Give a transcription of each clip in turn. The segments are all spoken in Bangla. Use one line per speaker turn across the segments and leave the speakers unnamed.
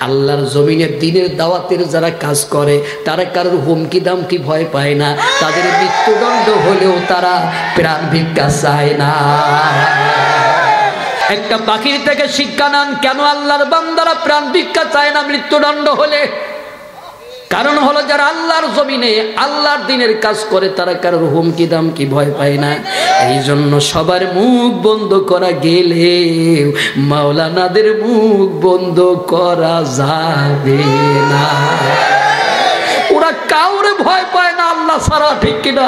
আল্লাহর জমিনে দ্বীনের দাওয়াতের যারা কাজ করে তারা কারোর হুমকি দামকি ভয় পায় না, তাদের মৃত্যুদণ্ড হলেও তারা প্রাণ ভিক্ষা চায় না। একটা পাখির থেকে শিক্ষা নেন, কেন আল্লাহর বান্দারা প্রাণ ভিক্ষা চায় না মৃত্যুদণ্ড হলে? কারণ হলো যারা আল্লাহর জমিনে আল্লাহর দ্বীনের কাজ করে তারা কারোর হুমকি দামকি ভয় পায় না। এই জন্য সবার মুখ বন্ধ করা গেলে মাওলানাদের মুখ বন্ধ করা যাবে না। ওরা কাউরে ভয় পায় না আল্লাহ ছাড়া, ঠিক কিনা?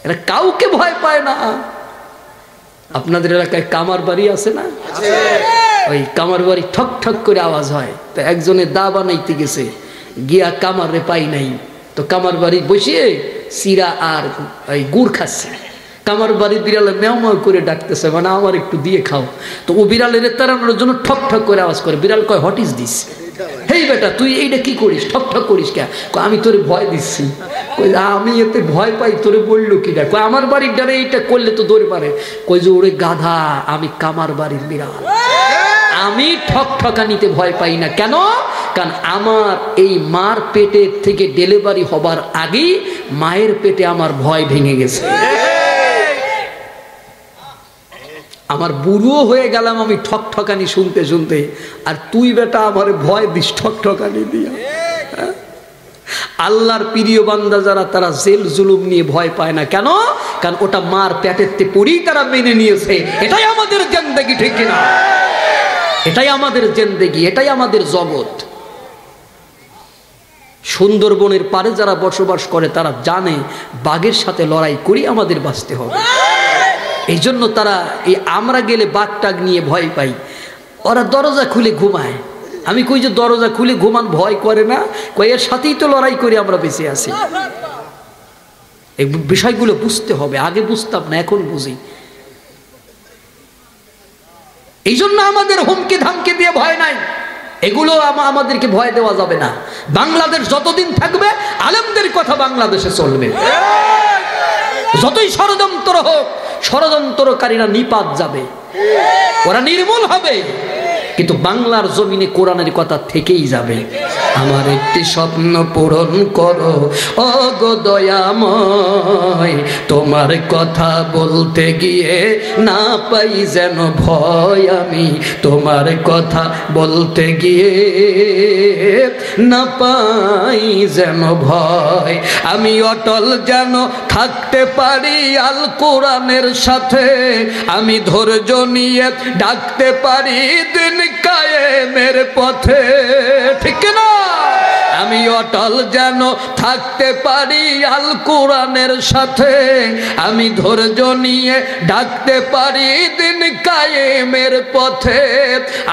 এরা কাউকে ভয় পায় না। আপনাদের এলাকায় কামার বাড়ি আছে না? ওই কামার বাড়ি ঠক ঠক করে আওয়াজ হয়, তো একজনে দা বানাইতে গেছে, গিয়া কামারে পাই নাই, তো কামার বাড়ি বসিয়ে চিরা আর ওই গুড় খাচ্ছে। কামার বাড়ি বিড়ালে ম্যাও ম্যাও করে ডাকতেছে, মানে আমার একটু দিয়ে খাও। তো ও বিড়ালের তাড়ানোর জন্য ঠক ঠক করে আওয়াজ করে। বিড়াল কয়, হোয়াট ইজ দিস? হেই বেটা, তুই এইটা কি করিস, ঠক ঠক করিস কে? আমি তোরে ভয় দিচ্ছি। আমি এতে ভয় পাই, তোরে বললো কি? দেখ আমার বাড়ির ডারে এইটা করলে তো দৌড়ে পারে। কই যে ওরে গাধা, আমি কামার বাড়ির বিড়াল, আমি ঠক ঠকানিতে ভয় পাই না। কেন? কারণ আমার এই মার পেটের থেকে ডেলিভারি হবার আগেই মায়ের পেটে আমার ভয় ভেঙে গেছে। আমার বুড়ো হয়ে গেলাম আমি ঠক ঠকানি শুনতে শুনতে, আর তুই বেটা আমার ভয় দিস ঠক ঠকানি দিয়া। আল্লাহর প্রিয় বান্দা যারা তারা জেল জুলুম নিয়ে ভয় পায় না। কেন? কারণ ওটা মার পেটের পরেই তারা মেনে নিয়েছে। এটাই আমাদের জিন্দেগি, ঠিক কিনা? এটাই আমাদের জিন্দেগি, এটাই আমাদের জগৎ। সুন্দরবনের পারে যারা বসবাস করে তারা জানে বাঘের সাথে লড়াই করি আমাদের বাঁচতে হবে। এই জন্য তারা এই আমরা গেলে বাঘ টাগ নিয়ে ভয় পাই। ওরা দরজা খুলে ঘুমায়। আমি কই যে দরজা খুলে ঘুমান ভয় করে না? কই এর সাথেই তো লড়াই করে আমরা বেঁচে আছি। এই বিষয়গুলো বুঝতে হবে, আগে বুঝতাম না, এখন বুঝি। এই জন্য আমাদের হুমকি ধামকি দিয়ে ভয় নাই, এগুলো আমাদেরকে ভয় দেওয়া যাবে না। বাংলাদেশ যতদিন থাকবে আলেমদের কথা বাংলাদেশে চলবে। যতই ষড়যন্ত্র হোক, ষড়যন্ত্রকারীরা নিপাত যাবে, ওরা নির্মূল হবে, কিন্তু বাংলার জমিনে কোরআনের কথা থেকেই যাবে। আমার একটি স্বপ্ন পূরণ করো ও গো দয়াময়, তোমার কথা বলতে গিয়ে না পাই যেন ভয়। আমি তোমার কথা বলতে গিয়ে না পাই যেন ভয়। আমি অটল যেন থাকতে পারি আল কোরআনের সাথে, আমি ধৈর্য নিয়ে ডাকতে পারি দিন কায়েমের পথে, ঠিক না? আমি অটল যেন থাকতে পারি আল কোরআনের সাথে, আমি ধৈর্য নিয়ে ডাকতে পারি দিন কায়েমের পথে।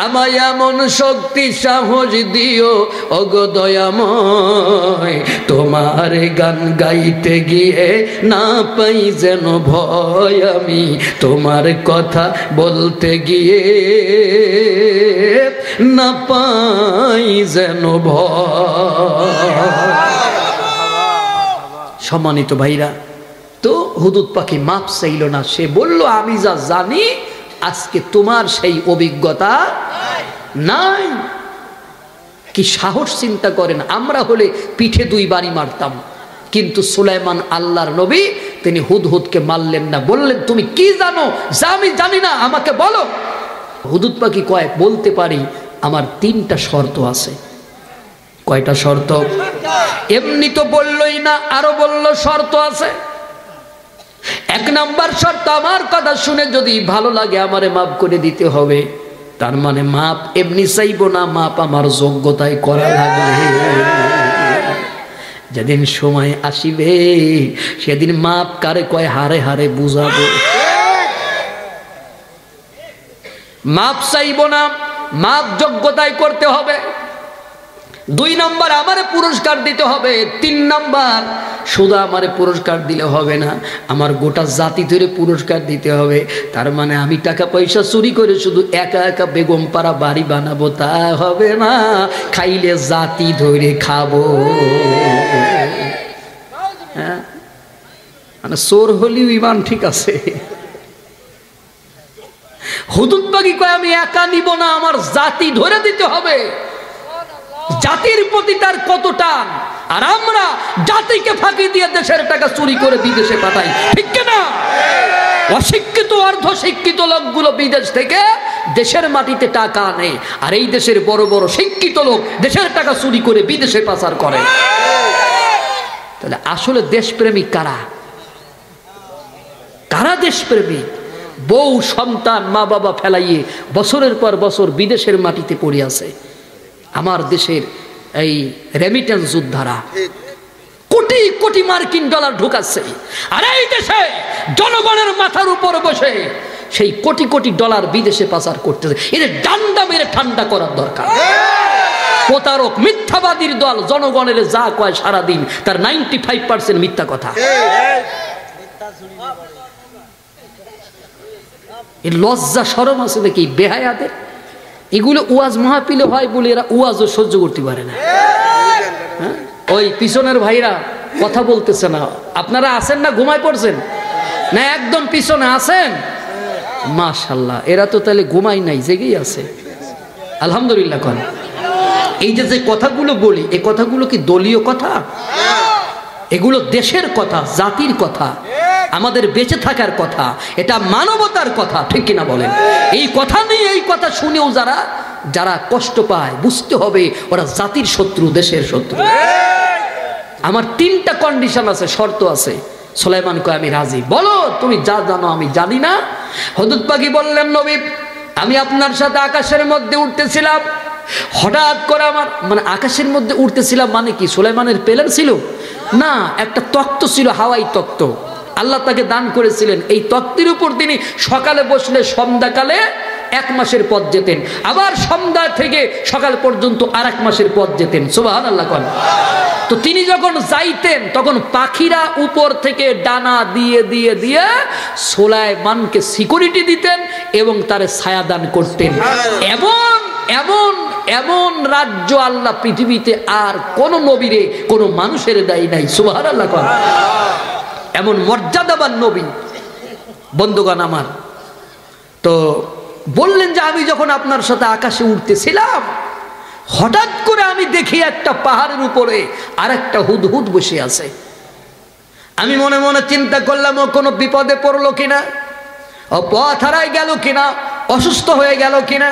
আমায় এমন শক্তি সাহস দিও ওগো দয়াময়, তোমার গান গাইতে গিয়ে না পাই যেন ভয়। আমি তোমার কথা বলতে গিয়ে না পাই যেন ভয়। সম্মানিত ভাইরা, তো হুদুদ পাখি মাপ চাইল না। সে বলল আমি যা জানি আজকে তোমার সেই অভিজ্ঞতা নাই। কি সাহস চিন্তা করেন! আমরা হলে পিঠে 2 বাড়ি মারতাম, কিন্তু সুলাইমান আল্লাহর নবী তিনি হুদহুদকে মারলেন না, বললেন তুমি কি জানো যা আমি জানি না, আমাকে বলো। হুদুদ পাখি কয় বলতে পারি, আমার 3টা শর্ত আছে। কয়টা শর্ত? এমনি তো বললই না, আরো বলল শর্ত আছে। 1 নাম্বার শর্ত, আমার কথা শুনে যদি ভালো লাগে আমারে মাফ করে দিতে হবে। তার মানে মাপ এমনি চাইব না, মাপ আমার যোগ্যতায় করা লাগবে। যেদিন সময় আসিবে সেদিন মাপ কারে কয় হারে হারে বুঝাবো। মাপ চাইব না, মাপ যোগ্যতায় করতে হবে। 2 নাম্বার আমারে পুরস্কার দিতে হবে। 3 নাম্বার শুধু আমারে পুরস্কার দিলে হবে না, আমার গোটা জাতি ধরে পুরস্কার দিতে হবে। তার মানে আমি টাকা পয়সা চুরি করে শুধু একা একা বেগম পাড়া বাড়ি বানাবো তা হবে না, খাইলে জাতি ধরে খাবো। হ্যাঁ, মানে চোর হলেও ইমান ঠিক আছে, হুদুদ পাখি কয় আমি একা নিব না, আমার জাতি ধরে দিতে হবে। জাতির প্রতি তার কত টান, আর আমরা জাতিকে ফাঁকি দিয়ে দেশের টাকা চুরি করে বিদেশে পাঠাই, ঠিক কিনা? অশিক্ষিত অর্ধ শিক্ষিত লোকগুলো বিদেশ থেকে দেশের মাটিতে টাকা আনে, আর এই দেশের বড় বড় শিক্ষিত লোক দেশের টাকা চুরি করে বিদেশে পাচার করে। তাহলে আসলে দেশপ্রেমিক কারা? কারা দেশপ্রেমিক? বউ সন্তান মা বাবা ফেলাইয়ে বছরের পর বছর বিদেশের মাটিতে পড়ে আছে। আমার দেশের এই রেমিটেন্স যোদ্ধারা কোটি কোটি মার্কিন ডলার ঢুকাচ্ছে, আর এই দেশে জনগণের মাথার উপর বসে সেই কোটি কোটি ডলার বিদেশে পাচার করতেছে। এদের ডান্ডা মেরে ঠান্ডা করার দরকার। প্রতারক মিথ্যাবাদীর দল জনগণের যা কয় সারাদিন তার 95% মিথ্যা কথা। এর লজ্জা শরম আছে নাকি বেহায়াদের? এগুলো ওয়াজ মাহফিলে হয় বলে এরা ওয়াজও সহ্য করতে পারে না। ওই পিছনের ভাইরা কথা বলতেছে না। আপনারা আছেন না ঘুমায় পড়ছেন না? একদম পিছনে আছেন, মাশাআল্লাহ। এরা তো তাহলে ঘুমাই নাই, জেগেই আছে, আলহামদুলিল্লাহ। কোন এই যে কথাগুলো বলি, এই কথাগুলো কি দলীয় কথা? এগুলো দেশের কথা, জাতির কথা, আমাদের বেঁচে থাকার কথা, এটা মানবতার কথা, ঠিক কিনা বলেন? এই কথা নেই, এই কথা শুনেও যারা যারা কষ্ট পায় বুঝতে হবে ওরা জাতির শত্রু, দেশের শত্রু। আমার 3টা কন্ডিশন আছে, শর্ত আছে। সুলাইমান কয় আমি রাজি। বলো তুমি যা জানো আমি জানি না। হুদুদ পাখি বললেন নবী আমি আপনার সাথে আকাশের মধ্যে উঠতেছিলাম, হঠাৎ করে আমার মানে আকাশের মধ্যে উঠতেছিলাম মানে কি সুলাইমানের প্লেন ছিল না, একটা তক্ত ছিল, হাওয়াই তক্ত আল্লাহ তাকে দান করেছিলেন। এই তক্তের উপর তিনি সকালে বসলে সন্ধ্যাকালে 1 মাসের পথ যেতেন, আবার সন্ধ্যা থেকে সকাল পর্যন্ত আর 1 মাসের পথ যেতেন। সুবহানাল্লাহ। কোন তো তিনি যখন যাইতেন তখন পাখিরা উপর থেকে ডানা দিয়ে দিয়ে দিয়ে সুলাইমানকে সিকিউরিটি দিতেন এবং তারে ছায়া দান করতেন। এমন এমন এমন রাজ্য আল্লাহ পৃথিবীতে আর কোন নবীরে কোন মানুষের দেয় নাই। সুবহানাল্লাহ। কোন এমন মর্যাদাবান নবী। বন্ধুগণ আমার, তো বললেন যে আমি যখন আপনার সাথে আকাশে উঠতেছিলাম হঠাৎ করে আমি দেখি একটা পাহাড়ের উপরে আর একটা হুদহুদ বসে আছে। আমি মনে মনে চিন্তা করলাম ও কোনো বিপদে পড়লো কিনা, ও পথ হারায় গেল কিনা, অসুস্থ হয়ে গেল কিনা।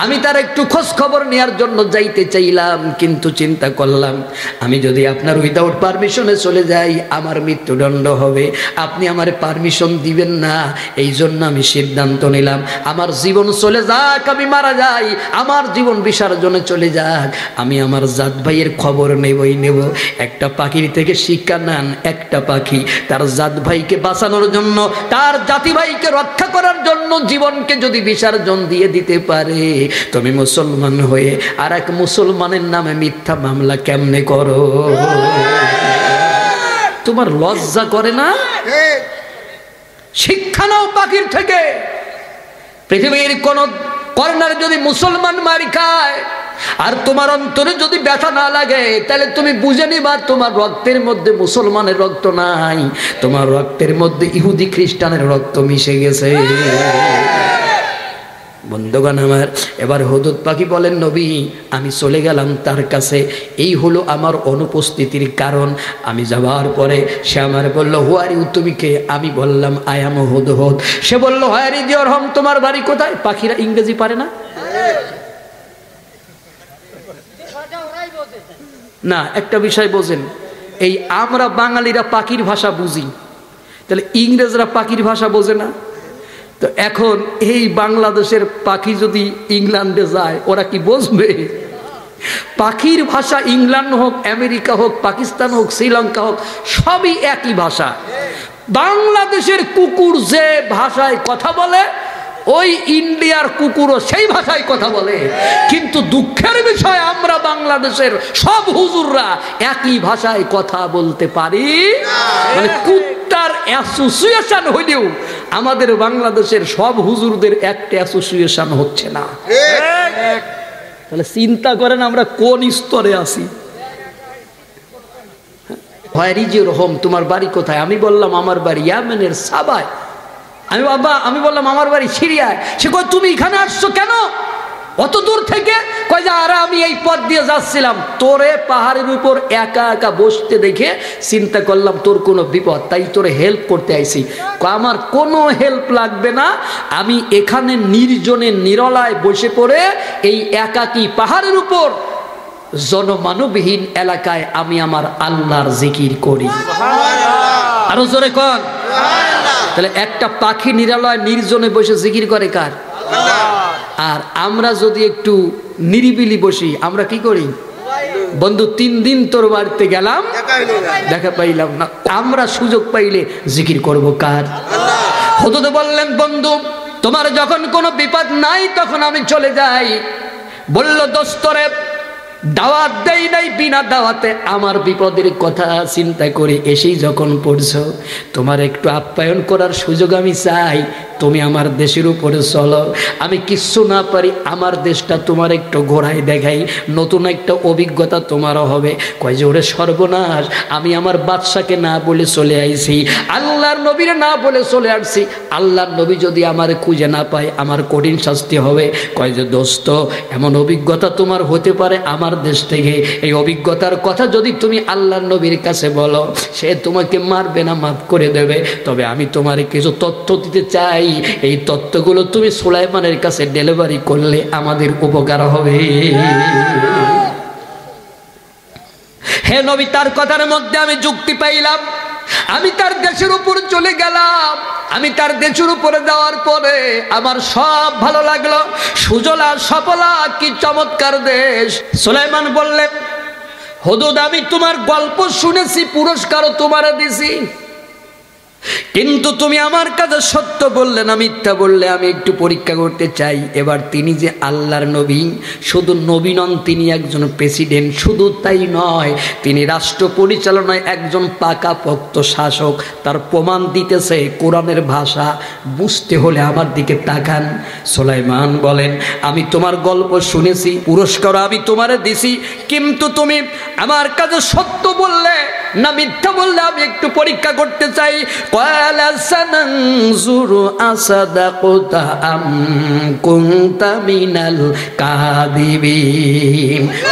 আমি তার একটু খোঁজ খবর নেওয়ার জন্য যাইতে চাইলাম, কিন্তু চিন্তা করলাম আমি যদি আপনার উইদাউট পারমিশনে চলে যাই আমার মৃত্যুদণ্ড হবে, আপনি আমার পারমিশন দিবেন না। এই জন্য আমি সিদ্ধান্ত নিলাম আমার জীবন চলে যাক, আমি মারা যাই, আমার জীবন বিসর্জনে চলে যাক, আমি আমার জাত ভাইয়ের খবর নেবই নেব। একটা পাখির থেকে শিক্ষা নেন, একটা পাখি তার জাত ভাইকে বাঁচানোর জন্য, তার জাতি ভাইকে রক্ষা করার জন্য জীবনকে যদি বিসর্জন দিয়ে দিতে পারে, তুমি মুসলমান হয়ে আর এক মুসলমানের নামে মিথ্যা মামলা কেমনে করো? তোমার লজ্জা করে না? শিক্ষা নাও পাখির থেকে। পৃথিবীর কোন কর্নারে যদি মুসলমান মারি খায় আর তোমার অন্তরে যদি ব্যথা না লাগে, তাহলে তুমি বুঝে নিবা তোমার রক্তের মধ্যে মুসলমানের রক্ত নাই, তোমার রক্তের মধ্যে ইহুদি খ্রিস্টানের রক্ত মিশে গেছে। বন্ধুগণ আমার, এবার হুদুদ পাখি বলেন নবী আমি চলে গেলাম তার কাছে, এই হলো আমার অনুপস্থিতির কারণ। আমি যাওয়ার পরে সে আমার বলল হু আর ইউ, তুমি কে? আমি বললাম আই এম হুদহুদ। সে বলল হোয়ার ইজ ইওর হোম, তোমার বাড়ি কোথায়? পাখিরা ইংরেজি পারে না, না একটা বিষয় বোঝেন, এই আমরা বাঙালিরা পাখির ভাষা বুঝি, তাহলে ইংরেজরা পাখির ভাষা বোঝে না। তো এখন এই বাংলাদেশের পাখি যদি ইংল্যান্ডে যায় ওরা কি বুঝবে? পাখির ভাষা ইংল্যান্ড হোক, আমেরিকা হোক, পাকিস্তান হোক, শ্রীলঙ্কা হোক, সবই একই ভাষা। বাংলাদেশের কুকুর যে ভাষায় কথা বলে ওই ইন্ডিয়ার কুকুরও সেই ভাষায় কথা বলে, কিন্তু দুঃখের বিষয় আমরা বাংলাদেশের সব হুজুররা একই ভাষায় কথা বলতে পারি। মানে কুত্তার অ্যাসোসিয়েশন হইলেও আমাদের বাংলাদেশের সব হুজুরদের একটা অ্যাসোসিয়েশন হচ্ছে না। তাহলে চিন্তা করেন আমরা কোন স্তরে আছি। হোয়ার ইজ ইওর হোম, তোমার বাড়ি কোথায়? আমি বললাম আমার বাড়ি ইয়েমেনের সাবায়। আমি বললাম আমার বাড়ি সিরিয়ায়। সে কয় তুমি এখানে আসছো কেন অত দূর থেকে? কয় যে আরে আমি এই পথ দিয়ে যাচ্ছিলাম, তোরে পাহাড়ের উপর একা একা বসতে দেখে চিন্তা করলাম তোর কোনো বিপদ, তাই তোরে হেল্প করতে আইছি। আমার কোনো হেল্প লাগবে না, আমি এখানে নির্জনে নিরলায় বসে পড়ে এই একাকী পাহাড়ের উপর জনমানবহীন এলাকায় আমি আমার আল্লাহর জিকির করি। আরো জোরে কর। তাহলে একটা পাখি নিরালয় নির্জনে বসে জিকির করে কার? আর আমরা যদি একটু নিরিবিলি বসি আমরা কি করি? বন্ধু 3 দিন তোর বাড়িতে গেলাম, দেখা পাইলাম না, আমরা সুযোগ পাইলে জিকির করব কার? হুজুর বললেন বন্ধু তোমার যখন কোনো বিপদ নাই তখন আমি চলে যাই। বলল দোস্তরে দাওয়াত দেই নাই বিনা দাওয়াতে আমার বিপদের কথা চিন্তা করে এসেই যখন পড়ছো, তোমার একটু আপ্যায়ন করার সুযোগ আমি চাই। তুমি আমার দেশের উপরে চলো, আমি কিচ্ছু না পারি আমার দেশটা তোমার একটু ঘোরাই দেখাই, নতুন একটা অভিজ্ঞতা তোমারও হবে। কয় যে ওরে সর্বনাশ, আমি আমার বাদশাকে না বলে চলে আইছি, আল্লাহর নবীরে না বলে চলে আসছি, আল্লাহর নবী যদি আমার খুঁজে না পায় আমার কঠিন শাস্তি হবে। কয় যে দোস্ত এমন অভিজ্ঞতা তোমার হতে পারে আমার দেশ থেকে, এই অভিজ্ঞতার কথা যদি তুমি আল্লাহর নবীর কাছে বলো সে তোমাকে মারবে না, মাফ করে দেবে। তবে আমি তোমার কিছু তথ্য দিতে চাই, এই তথ্যগুলো তুমি সুলাইমানের কাছে ডেলিভারি করলে আমাদের উপকার হবে। হে নবী, তার কথার মধ্যে আমি যুক্তি পাইলাম। আমি তার দেশের উপর চলে গেলাম। আমি তার দেশের উপরে যাওয়ার পরে আমার সব ভালো লাগলো, সুজলা সফলা কি চমৎকার দেশ। সুলাইমান বললেন হুদুদ আমি তোমার গল্প শুনেছি, পুরস্কারও তোমারে দিছি, কিন্তু তুমি আমার কাছে সত্য বললে না মিথ্যা বললে আমি একটু পরীক্ষা করতে চাই। এবার তিনি যে আল্লাহর নবী, শুধু নবী নন, তিনি একজন প্রেসিডেন্ট, শুধু তাই নয় তিনি রাষ্ট্র পরিচালনায় একজন পাকাপোক্ত শাসক। তার প্রমাণ দিতেছে কোরআনের ভাষা, বুঝতে হলে আমার দিকে তাকান। সুলাইমান বলেন আমি তোমার গল্প শুনেছি, পুরস্কার আমি তোমারে দিছি, কিন্তু তুমি আমার কাছে সত্য বললে না মিথ্যা বললে আমি একটু পরীক্ষা করতে চাই।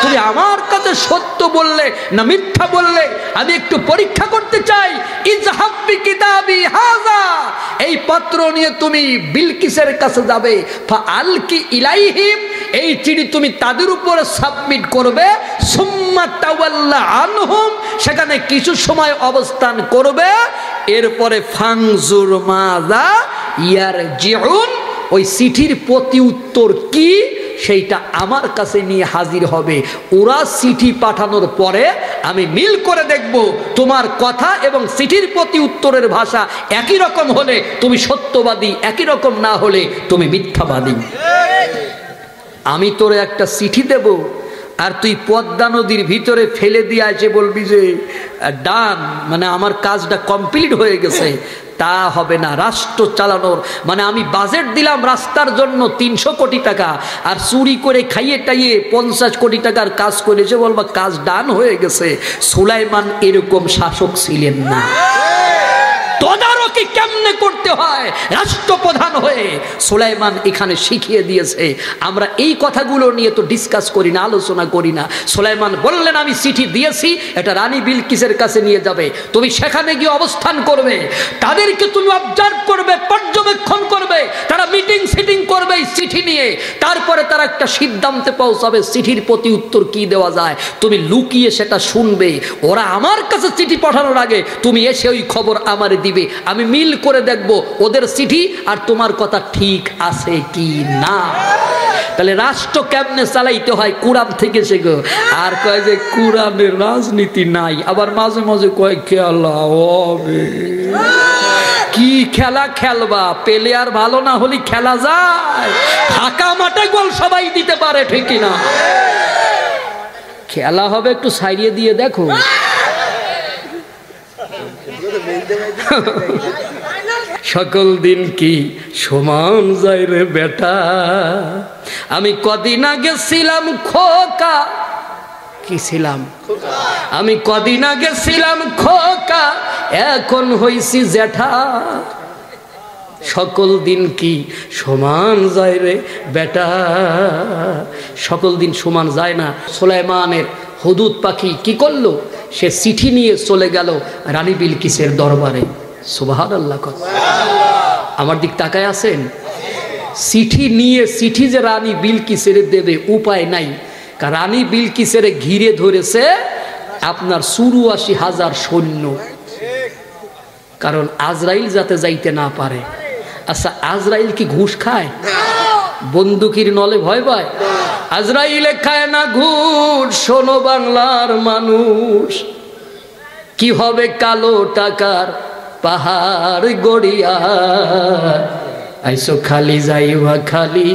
তুমি আমার কাছে সত্য বললে না মিথ্যা বললে আমি একটু পরীক্ষা করতে চাই। ইজহাব বিকিতাবি হাযা, এই পত্র নিয়ে তুমি বিলকিসের কাছে যাবে, ফাআলকি ইলাইহিম, এই চিঠি তুমি তাদের উপরে সাবমিট করবে, সুম্মা তাওয়াল্লা আনহুম, সেখানে কিছু সময় অবস্থান করবে, এরপরে ফাংজুর মাযা ইয়ারজিউন, ওই চিঠির প্রতি উত্তর কি সেইটা আমার কাছে নিয়ে হাজির হবে। ওরা চিঠি পাঠানোর পরে আমি মিল করে দেখব তোমার কথা এবং চিঠির প্রতি উত্তরের ভাষা একই রকম হলে তুমি সত্যবাদী, একই রকম না হলে তুমি মিথ্যাবাদী। আমি তোরে একটা চিঠি দেব আর তুই পদ্মা নদীর ভিতরে ফেলে দিয়ে আছে বলবি যে ডান, মানে আমার কাজটা কমপ্লিট হয়ে গেছে, তা হবে না। রাষ্ট্র চালানোর মানে আমি বাজেট দিলাম রাস্তার জন্য 300 কোটি টাকা, আর চুরি করে খাইয়ে টাইয়ে 50 কোটি টাকার কাজ করেছে, বলবা কাজ ডান হয়ে গেছে। সুলাইমান এরকম শাসক ছিলেন না। তদারকি কেমনে করতে হয় রাষ্ট্রপ্রধান হয়ে সুলাইমান এখানে শিখিয়ে দিয়েছে। আমরা এই কথাগুলো নিয়ে তো ডিসকাস করি না, আলোচনা করি না। সুলাইমান বললেন আমি চিঠি দিয়েছি, এটা রানী বিলকিসের কাছে নিয়ে যাবে, তুমি সেখানে গিয়ে অবস্থান করবে, তাদেরকে তুমি অবজার্ভ করবে, পর্যবেক্ষণ করবে, তারা মিটিং সিটিং করবে এই চিঠি নিয়ে, তারপরে তারা একটা সিদ্ধান্তে পৌঁছাবে চিঠির প্রতি উত্তর কি দেওয়া যায়। তুমি লুকিয়ে সেটা শুনবে, ওরা আমার কাছে চিঠি পাঠানোর আগে তুমি এসে ওই খবর আমারে দিবে, আমি মিল করে দেখব ওদের চিঠি আর তোমার কথা ঠিক আছে কি না। তাহলে রাষ্ট্র কেমনে চালাইতে হয় কোরআন থেকে শেখো। আর কয় যে কোরআনের রাজনীতি নাই, আবার মাঝে মাঝে কয় খেলা হবে। কি খেলা খেলবা? প্লেয়ার ভালো না হলে খেলা যায়? ফাঁকা মাঠে গোল সবাই দিতে পারে, ঠিক না? খেলা হবে একটু সাইরিয়ে দিয়ে দেখো। সকল দিন কি সমান যায় রে বেটা, আমি কদিন আগে ছিলাম খোকা, কি ছিলাম আমি কদিন আগে ছিলাম খোকা, এখন হইছি জ্যাঠা। সকল দিন কি সমান যায় রে বেটা, সকল দিন সমান যায় না। সুলাইমানের হুদুদ পাখি কি করলো? সে চিঠি নিয়ে চলে গেল রানী বিলকিসের দরবারে। সুবহানাল্লাহ। আমার দিক তাকায় আছেন? চিঠি নিয়ে, চিঠি যে রানী বিলকিসের দেবে উপায় নাই, কারণ রানী বিলকিসের ঘিরে ধরেছে আপনার ৮৪,০০০ সৈন্য, কারণ আজরাইল যাতে যাইতে না পারে। আচ্ছা, আজরাইল কি ঘুষ খায়? বন্দুকির নলে ভয় পায়? আজরাইলে খায় না ঘুষ। শোনো বাংলার মানুষ, কি হবে কালো টাকার পাহাড় গড়িয়া, আইসো খালি যাইবা খালি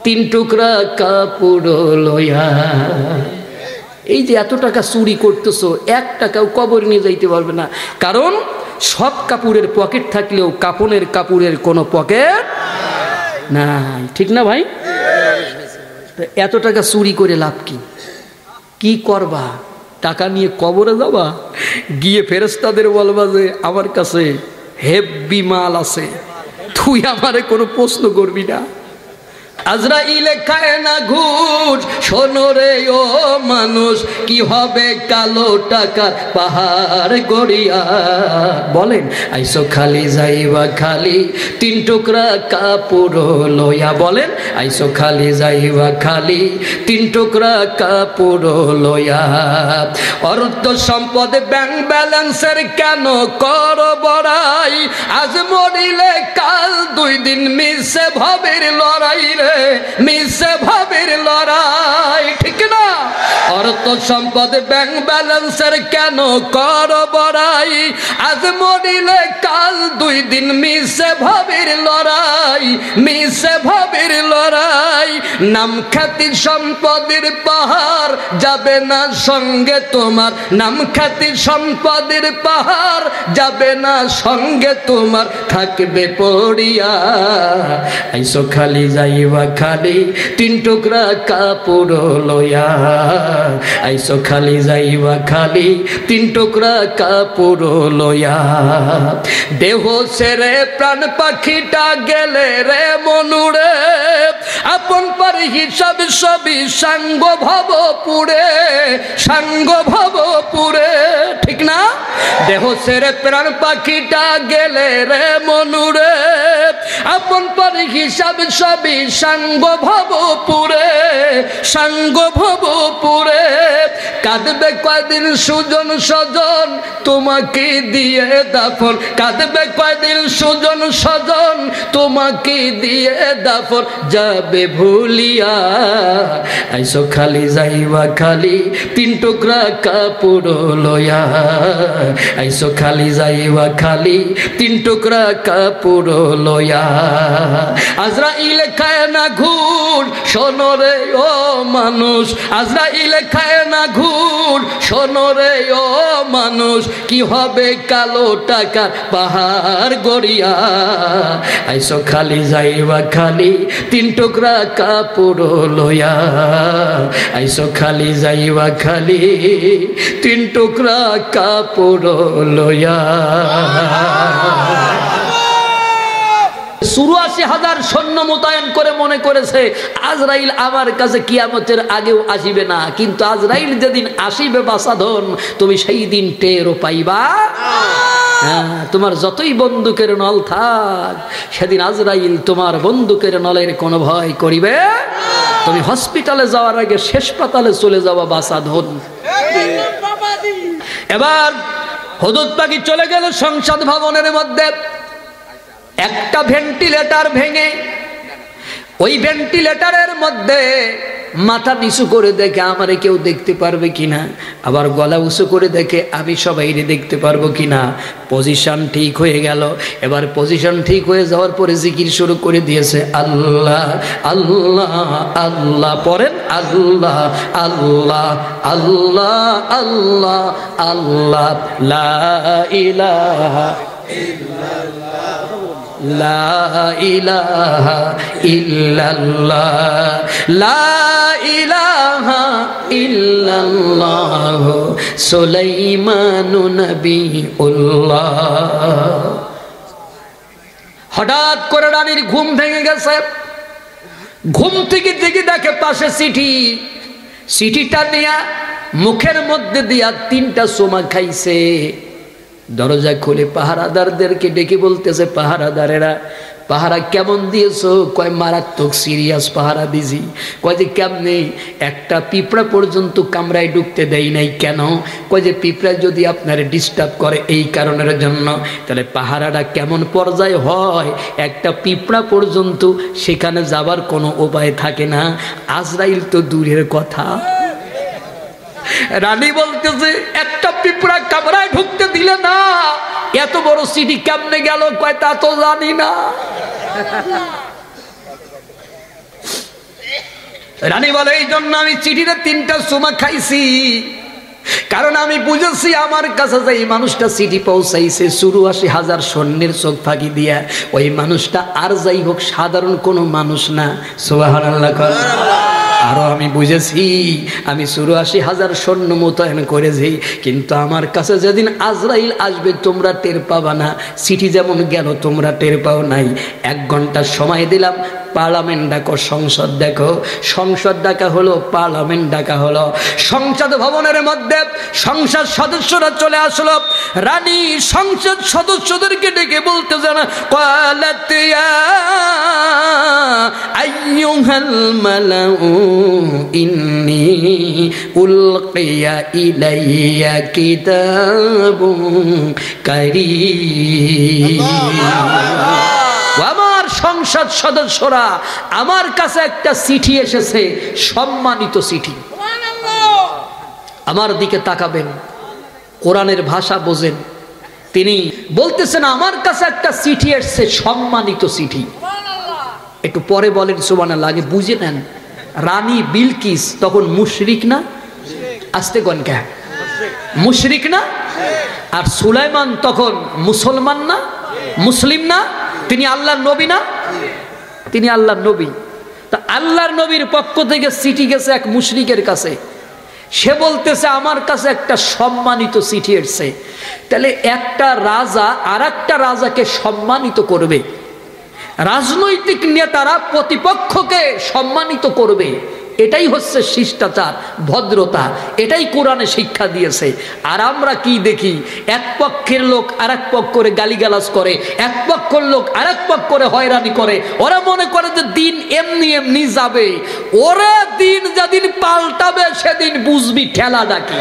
৩ টুকরা কাপড় লইয়া। এই যে এত টাকা চুরি করতেছো, ১ টাকাও কবর নিয়ে যাইতে পারবে না, কারণ সব কাপড়ের পকেট থাকলেও কাপড়ের কোনো পকেট নাই। ঠিক না ভাই? এত টাকা চুরি করে লাভ কি? কি করবা? টাকা নিয়ে কবরে যাবা, গিয়ে ফেরেশতাদের বলবা যে আমার কাছে হেভি মাল আছে, তুই আমারে কোনো প্রশ্ন করবি না। আজরাইলে খায় না ঘুষ। শোনো রে ও মানুষ, কি হবে কালো টাকার পাহাড় গড়িয়া। বলেন, আইসো খালি যাইবা খালি ৩ টুকরা কাপড় লইয়া। বলেন, আইসো খালি যাইবা খালি ৩ টুকরা কাপড় লইয়া। অর্থ সম্পদ ব্যাংক ব্যালেন্সের কেন কর বড়াই, আজ মরিলে কাল ২ দিন মিশে ভাবের লড়াই রে, মিশে ভাবের লড়াই। ঠিক না? অর্থ সম্পদ ব্যাংক ব্যালেন্সের কেন কর বড়াই, আজ মরিলে কাল ২ দিন মিশে ভাবের লড়াই, মিশে ভাবের লড়াই। নাম খ্যাতি সম্পদের পাহাড় যাবে না সঙ্গে তোমার, নাম খ্যাতি সম্পদের পাহাড় যাবে না সঙ্গে তোমার, থাকবে পড়িয়া। আইসো খালি যাইবা খালি ৩ টুকরা কাপড় লইয়া, আইসো খালি যাইবা খালি ৩ টুকরা কাপড় লইয়া। দেহ ছেড়ে প্রাণ পাখিটা গেলে রে মনুরে, আপন পার হিসাব সবই সাঙ্গ ভব পুরে, সাঙ্গ ভব পুরে। ঠিক না? দেহ ছেড়ে প্রাণ পাখিটা গেলে রে মনুরে, আপন পার হিসাব সবই সাঙ্গ ভব পুরে, সাঙ্গ ভব পুরে। কাঁদবে কয়দিন সুজন স্বজন তোমাকে দিয়ে দাফন, কাঁদবে কয়দিন সুজন স্বজন তোমাকে দিয়ে দাফন, যাবে ভুলিয়া। আইসো খালি যাইবা খালি ৩ টুকরা কাপড় লইয়া, আইসো খালি যাইবা খালি ৩ টুকরা কাপড় লইয়া। আজরাইলে খায় না ঘুষ। শোনো রে ও মানুষ, আজরাইলে খায় না ঘুষ। শোনো রে ও মানুষ, কি হবে কালো টাকার পাহাড় গড়িয়া, আইসো খালি যাইবা খালি ৩ টুকরা কাপড় লইয়া, আইসো খালি যাইবা খালি ৩ টুকরা কাপড় লইয়া। ৮৪,০০০ সৈন্য মোতায়েন করে মনে করেছে আজরাইল আমার কাছে কিয়ামতের আগেও আসিবে না, কিন্তু আজরাইল যেদিন আসিবে বাসাধন, তুমি সেই দিন টেরও পাইবা। তোমার যতই বন্দুকের নল থাক, সেদিন আজরাইল তোমার বন্দুকের নলের কোনো ভয় করিবে। তুমি হসপিটালে যাওয়ার আগে শেষ পাতালে চলে যাওয়া বাসাধন। এবার হুদুদ পাখি চলে গেল সংসদ ভবনের মধ্যে। একটা ভেন্টিলেটর ভেঙে ওই ভেন্টিলেটরের মধ্যে মাথা নিচু করে দেখে আমারে কেউ দেখতে পারবে কিনা, আবার গলা উঁচু করে দেখে আমি সবাইরে দেখতে পারবো কিনা। পজিশন ঠিক হয়ে গেল। এবার পজিশন ঠিক হয়ে যাওয়ার পরে জিকির শুরু করে দিয়েছে, আল্লাহ আল্লাহ আল্লাহ। পড়েন, আল্লাহ আল্লাহ আল্লাহ আল্লাহ আল্লাহ, লা ইলাহা ইল্লাল্লাহ, লা ইলাহা ইল্লাল্লাহ, লা ইলাহা ইল্লাল্লাহ, সুলাইমানুন নবিউল্লাহ। হঠাৎ করে রানীর ঘুম ভেঙে গেছে। ঘুম থেকে জেগে দেখে পাশে চিঠি। চিঠিটা নিয়ে মুখের মধ্যে দিয়া 3টা চুমা খাইছে। দরজা খুলে পাহারাদারদেরকে ডেকে বলতেছে, পাহারাদারেরা পাহারা কেমন দিয়েছো? কয় মারাত্মক সিরিয়াস পাহারা দিছি। কয় যে কেমনে? একটা পিঁপড়া পর্যন্ত কামরায় ঢুকতে দেয় নাই। কেন? কয় যে পিঁপড়া যদি আপনার ডিস্টার্ব করে এই কারণের জন্য। তাহলে পাহারাটা কেমন পর্যায়ে হয়? একটা পিঁপড়া পর্যন্ত সেখানে যাবার কোনো উপায় থাকে না, আজরাইল তো দূরের কথা। রানী বলতেছে একটা পিঁপড়া কামরায় ঢুকতে দিলে না, এত বড় চিঠি কেমনে গেল? কয় তা তো জানি না। রানী বলে এই জন্য আমি চিঠিতে 3টা চুমা খাইছি, কারণ আমি বুঝেছি আমার কাছে যে এই মানুষটা চিঠি পৌঁছাইছে 84,000 সৈন্যের চোখ ফাঁকি দিয়া, ওই মানুষটা আর যাই হোক সাধারণ কোনো মানুষ না। সুবহানাল্লাহ। আরো আমি বুঝেছি আমি 84,000 সৈন্য মোতায়েন করেছি, কিন্তু আমার কাছে যেদিন আজরাইল আসবে তোমরা টের পাবা না। চিঠি যেমন গেল তোমরা টের পাও নাই। 1 ঘন্টা সময় দিলাম, পার্লামেন্ট ডাকো, সংসদ দেখো। সংসদ ডাকা হলো, পার্লামেন্ট ডাকা হলো। সংসদ ভবনের মধ্যে সংসদ সদস্যরা চলে আসলো। রানী সংসদ সদস্যদেরকে ডেকে বলতে জানা, ক্বালাত ইয়া আইয়ুহাল মালাউ ইন্নী উলকিয়া ইলাইয়া কিতাবুন কারীম। আমার সংসদ সদস্যরা, আমার কাছে একটা চিঠি এসেছে, সম্মানিত চিঠি। আমার দিকে তাকাবেন, কোরআনের ভাষা বোঝেন। তিনি বলতেছেন আমার কাছে একটা চিঠি এসেছে, সম্মানিত চিঠি। একটু পরে বলেন সুবহানাল্লাহ, আগে বুঝে নেন। রানী বিলকিস তখন মুশরিক না? আস্তে কোন কে মুশরিক না? আর সুলাইমান তখন মুসলমান না, মুসলিম না? তিনি আল্লাহর নবী না? তিনি আল্লাহর নবী। তা আল্লাহর নবীর পক্ষ থেকে চিঠি গেছে এক মুশরিকের কাছে। সে বলতেছে আমার কাছে একটা সম্মানিত চিঠি এসেছে। তাহলে একটা রাজা আর একটা রাজাকে সম্মানিত করবে, রাজনৈতিক নেতারা প্রতিপক্ষকে সম্মানিত করবে, এটাই হচ্ছে শিষ্টাচার, ভদ্রতা। এটাই কোরআনে শিক্ষা দিয়েছে। আর আমরা কি দেখি? এক পক্ষের লোক আর এক পক্ষ করে গালিগালাজ করে, এক পক্ষের লোক আর এক পক্ষ করে হয়রানি করে। ওরা মনে করে যে দিন এমনি এমনি যাবে। ওরা দিন যেদিন পাল্টাবে সেদিন বুঝবি ঠেলা ডাকি।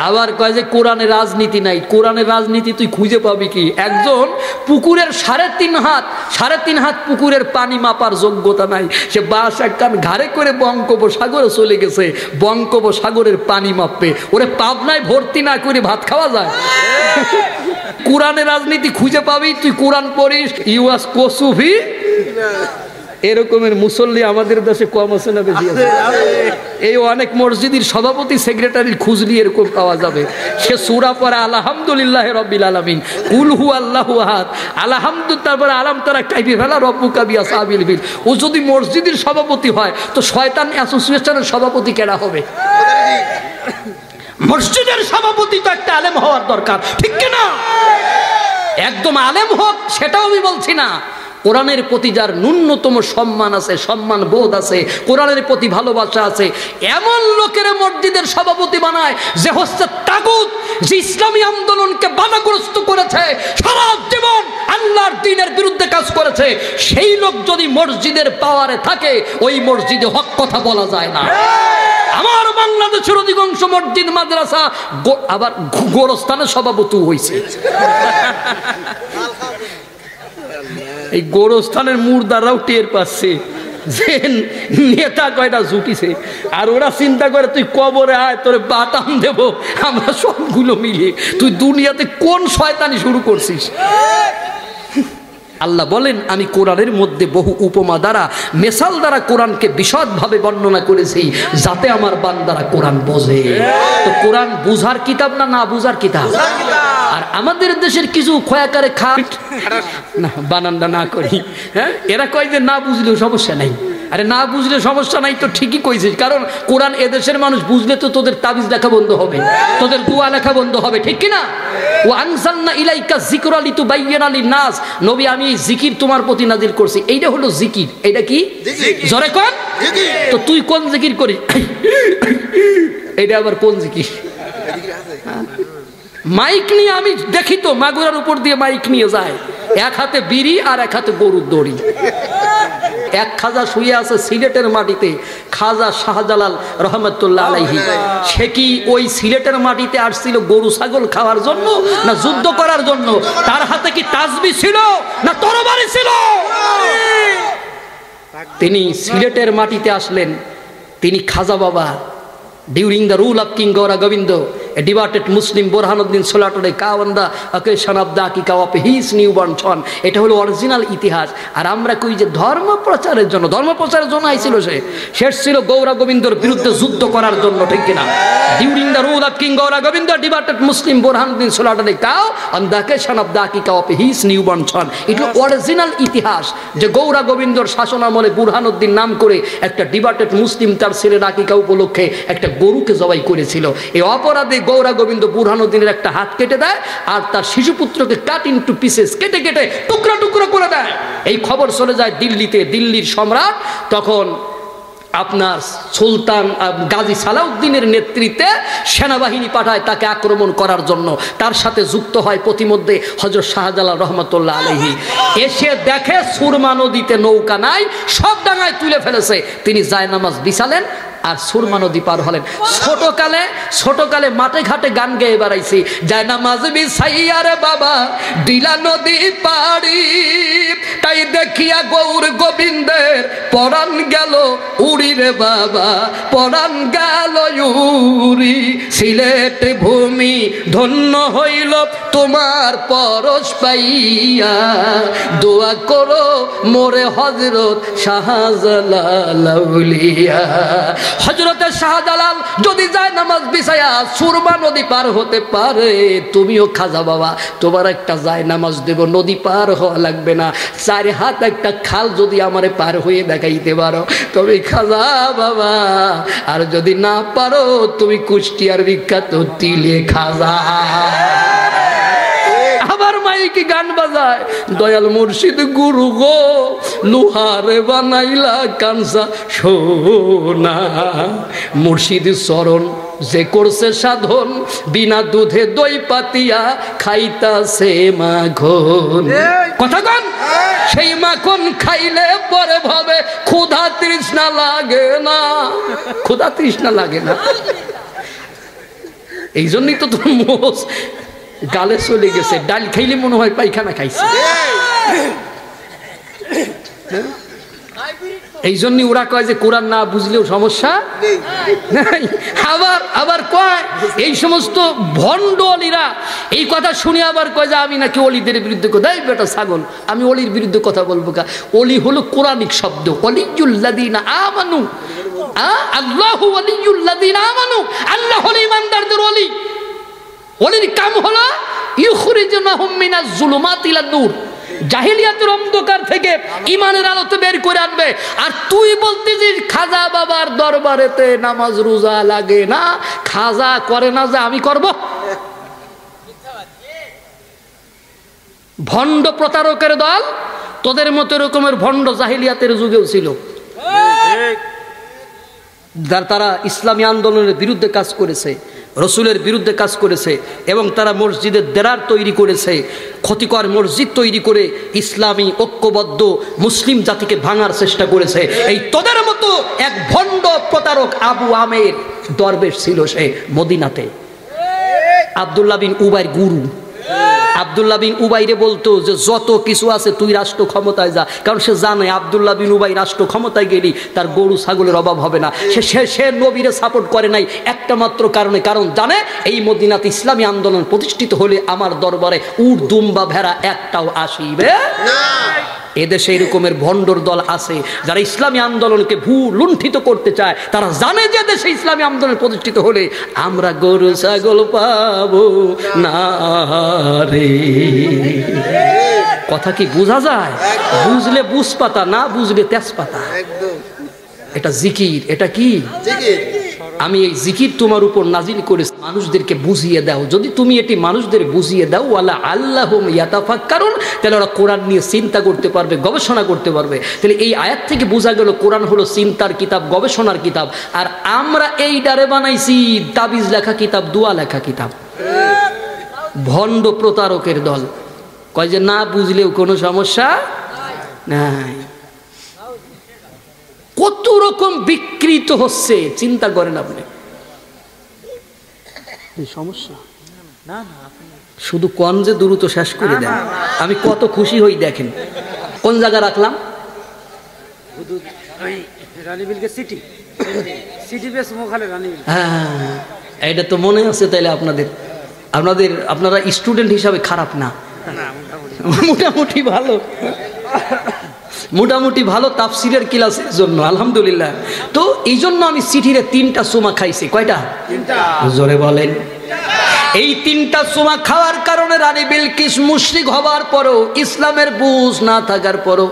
আবার কয় যে কোরআনে রাজনীতি নাই। কোরআনের রাজনীতি তুই খুঁজে পাবি কি? একজন পুকুরের 3.5 হাত পুকুরের পানি মাপার যোগ্যতা নাই, সে বাস একখান ঘাড়ে করে বঙ্গোপসাগরে চলে গেছে বঙ্গোপসাগরের পানি মাপবে। ওরে পাবনায় ভর্তি না করে ভাত খাওয়া যায়? কোরআনের রাজনীতি খুঁজে পাবি তুই কোরআন পড়িস, ইউএস কসুফি। এরকমের মুসল্লি আমাদের দেশে কম আছে না বেশি আছে? এই অনেক মসজিদের সভাপতি সেক্রেটারির খুঁজলি এরকম পাওয়া যাবে। সে সূরা পড়ে আলহামদুলিল্লাহ রাব্বিল আলামিন, কুল হু আল্লাহু আহাদ, আলহামদুলিল্লাহ, তারপরে আলাম তারা কাইফি ফেলা রব্বুকা বিআসহাবিল ফিল। ও যদি মসজিদের সভাপতি হয় তো শয়তান অ্যাসোসিয়েশনের সভাপতি কেডা হবে? মসজিদের সভাপতি তো একটা আলেম হওয়ার দরকার, ঠিক কি না? একদম আলেম হোক সেটাও আমি বলছি না। কোরআনের প্রতি যার ন্যূনতম সম্মান আছে, সম্মান বোধ আছে, কোরআনের প্রতি ভালোবাসা আছে, এমন লোকের মসজিদের সভাপতি বানায় যে হচ্ছে তাগুত, যে ইসলামী আন্দোলনকে বাধাগ্রস্ত করেছে, সারা জীবন আল্লাহর দ্বীনের বিরুদ্ধে কাজ করেছে। সেই লোক যদি মসজিদের পাওয়ারে থাকে, ওই মসজিদে হক কথা বলা যায় না। আমার বাংলাদেশের অধিকাংশ মসজিদ মাদ্রাসা আবার গোরস্থানের সভাপতি হয়েছে। এই গোরস্থানের মুর্দারাও টের পাচ্ছে যে নেতা কয়টা জুটিছে, আর ওরা চিন্তা করে তুই কবরে আয়, তোর বাতাম দেব আমরা সবগুলো মিলিয়ে। তুই দুনিয়াতে কোন শয়তানি শুরু করছিস? আল্লাহ বলেন আমি কোরআনের মধ্যে বহু উপমা দ্বারা, মেসাল দ্বারা কোরআনকে বিশদভাবে বর্ণনা করেছি যাতে আমার বান্দারা কোরআন বোঝে। তো কোরআন বুঝার কিতাব না, না বুঝার কিতাব? আর আমাদের দেশের কিছু খয়াকারে খা না বানানটা না করি, হ্যাঁ, এরা কয় যে না বুঝলেও সমস্যা নাই, আরে না বুঝলে সমস্যা নাই তো, ঠিকই কইছিস, কারণ কোরআন এদেশের মানুষ বুঝলে তো তোদের তাবিজ লেখা বন্ধ হবে, তোদের দোয়া লেখা বন্ধ হবে, ঠিক কিনা? ও আনজালনা ইলাইকা যিকরা লিতুবাইয়িনা লিন-নাস, নবী আমি এই জিকির তোমার প্রতি নাজিল করছি। এইটা হলো জিকির। এইটা কি? জোরে কোন? তো তুই কোন জিকির করিস? এটা আবার কোন জিকির? মাইক নিয়ে আমি দেখি তো মাগুরার উপর দিয়ে মাইক নিয়ে যায়, এক হাতে বিড়ি আর এক হাতে গরুর দড়ি। এক খাজা শুয়ে আছে সিলেটের মাটিতে, খাজা শাহজালাল রহমতুল্লাহ আলাইহি। সে কি ওই সিলেটের মাটিতে আসছিল গরু ছাগল খাওয়ার জন্য না যুদ্ধ করার জন্য? তার হাতে কি তাসবিহ ছিল না তরবারি ছিল? তিনি সিলেটের মাটিতে আসলেন, তিনি খাজা বাবা। During the rule of King Gaura Govinda, a devoted Muslim Burhanuddin slaughtered a cow on the occasion of the Akika of his newborn son. এটা হলো অরিজিনাল ইতিহাস। আর আমরা কই যে ধর্ম প্রচারের জন্য আইছিল, সে ছিল গৌরা গোবিন্দর বিরুদ্ধে যুদ্ধ করার জন্য, ঠিক কিনা? During the rule of King Gaura Govinda, devoted Muslim Burhanuddin slaughtered a cow on the occasion of the Akika of his newborn son. এটা অরিজিনাল ইতিহাস যে গৌরা গোবিন্দর শাসন আমলে বুরহানুদ্দিন নাম করে একটা ডিভাটেড মুসলিম তার ছেলের আকিকা উপলক্ষে একটা গরুকে জবাই করেছিল। এই অপরাধে গৌরা গোবিন্দ বুরহানুদ্দিনের একটা হাত কেটে দেয় আর তার শিশুপুত্রকে কাট ইনটু পিসেস, কেটে কেটে টুকরা টুকরা করে দেয়। এই খবর চলে যায় দিল্লিতে। দিল্লির সম্রাট তখন আপনার সুলতান গাজী সালাউদ্দিনের নেতৃত্বে সেনাবাহিনী পাঠায় তাকে আক্রমণ করার জন্য। তার সাথে যুক্ত হয় প্রতিমধ্যে হযরত শাহজালাল রহমতুল্লাহ আলাইহি। এসে দেখে সুরমা নদীতে নৌকা নাই, সব ডাঙায় তুলে ফেলেছে। তিনি জায়নামাজ বিছালেন আর সুরমা নদী পার হলেন। ছোটকালে মাঠে ঘাটে গান গেয়ে বেড়াইছি, জায়নামাজ বিছাইয়া রে বাবা দিলা নদী পাড়ি, তাই দেখিয়া গৌর গোবিন্দের পরাণ গেল উড়ি রে বাবা, পরাণ গেল উড়ি। সিলেট ভূমি ধন্য হইল তোমার পরশ পাইয়া, দোয়া করো মোরে হযরত শাহজালাল আউলিয়া। হযরত শাহজালাল যদি যায় নামাজ বিছায়া সুরমা নদী পার হতে পারে, তুমিও খাজা বাবা তোমার একটা যায় নামাজ দেব, নদী পার হওয়া লাগবে না, 4 হাত একটা খাল যদি আমারে পার হয়ে দেখাইতে পারো তবে খাজা বাবা। আর যদি না পারো তুমি কুষ্টিয়ার বিখ্যাত তিলে খাজা। আবার মাইকে গান বাজায়, দয়াল মুর্শিদ গুরু গো লোহারে বানাইলা কানসা সোনা, মুর্শিদ চরণ যে করছে সাধন, বিনা দুধে দই পাতিয়া খাইতাছে মাখন। কথা কন, সেই মাখন খাইলে পরে ভাবে ক্ষুধা তৃষ্ণা লাগে না, ক্ষুধা তৃষ্ণা লাগে না। এই জন্যই তো তোর মোষ গালে চলে গেছে, ডাল খাইলে মনে হয় পায়খানা খাইছে। এই জন্য ওরা কয় যে কোরআন না বুঝলেও সমস্যা নাই। আবার কয় এই সমস্ত ভণ্ড অলিরা এই কথা শুনে আবার কয় যে আমি নাকি অলিদের বিরুদ্ধে কথা, এই বেটা ছাগল, আমি অলির বিরুদ্ধে কথা বলবো কা? অলি হলো কোরআনিক শব্দ, ওয়ালিয়ুল্লাযিনা আমানু, আল্লাহু ওয়ালিয়ুল্লাযিনা আমানু, আল্লাহ হলো ঈমানদারদের ওলি। ওলির কাম হলো ইউখরিজুনাহুম মিনাজ যুলুমাতি ইলান নূর, জাহিলিয়াতের অন্ধকার থেকে ঈমানের আলোতে বের করে আনবে। আর তুই বলতেছিস খাজা বাবার দরবারেতে নামাজ রোজা লাগে না, খাজা করে না যে আমি করব? ভণ্ড প্রতারকের দল, তোদের মতো রকমের ভণ্ড জাহিলিয়াতের যুগেও ছিল। তারা ইসলামী আন্দোলনের বিরুদ্ধে কাজ করেছে, রসুলের বিরুদ্ধে কাজ করেছে এবং তারা মসজিদের দেরার তৈরি করেছে, ক্ষতিকর মসজিদ তৈরি করে ইসলামী ঐক্যবদ্ধ মুসলিম জাতিকে ভাঙার চেষ্টা করেছে। এই তোদের মতো এক ভণ্ড প্রতারক আবু আমের দরবেশ ছিল সে মদিনাতে। আব্দুল্লাহ বিন উবাইর গুরু। আব্দুল্লাহ বিন উবাইরে বলতো যে যত কিছু আছে তুই রাষ্ট্র ক্ষমতায় যা, কারণ সে জানে আব্দুল্লাহ বিন উবাই রাষ্ট্র ক্ষমতায় গেলি তার গরু ছাগলের অভাব হবে না। সে নবীরে সাপোর্ট করে নাই একটা মাত্র কারণে, কারণ জানে এই মদিনাতে ইসলামী আন্দোলন প্রতিষ্ঠিত হলে আমার দরবারে উট দুম্বা ভেড়া একটাও আসিবে না। এদেশে এরকমের ভণ্ডর দল আছে যারা ইসলামী আন্দোলনকে লুণ্ঠিত করতে চায়। তারা জানে যে দেশে ইসলামী আন্দোলন প্রতিষ্ঠিত হলে আমরা গরু ছাগল পাবো না রে। কথা কি বোঝা যায়? বুঝলে বুঝপাতা, না বুঝলে তেজপাতা। এটা জিকির। এটা কি জিকির? আমি এই জিকির তোমার উপর নাজিল করেছি মানুষদেরকে বুঝিয়ে দাও। যদি তুমি এটি মানুষদের বুঝিয়ে দাও ওয়ালা আল্লাহুম ইয়াতাফাক্কারুন, তাহলে ওরা কোরআন নিয়ে চিন্তা করতে পারবে, গবেষণা করতে পারবে। তাহলে এই আয়াত থেকে বোঝা গেল কোরআন হলো চিন্তার কিতাব, গবেষণার কিতাব। আর আমরা এই ডারে বানাইছি তাবিজ লেখা কিতাব, দোয়া লেখা কিতাব। ভণ্ড প্রতারকের দল কয় যে না বুঝলেও কোনো সমস্যা নাই। কত রকম বিকৃত হচ্ছে চিন্তা করেন আপনি। সমস্যা না, শুধু কোন যে দ্রুত শেষ করে দেন, আমি কত খুশি হই। দেখেন কোন জায়গা রাখলাম, হ্যাঁ এটা তো মনে আছে। তাইলে আপনারা স্টুডেন্ট হিসাবে খারাপ না, মোটামুটি ভালো, মোটামুটি ভালো তাফসিরের ক্লাসের জন্য আলহামদুলিল্লাহ। তো এই জন্য আমি চিঠিরে 3টা চুমা খাইছি। কয়টা? জোরে বলেন। এই 3টা চুমা খাওয়ার কারণে রানী বিলকিস মুশরিক হবার পরও, ইসলামের বুঝ না থাকার পরও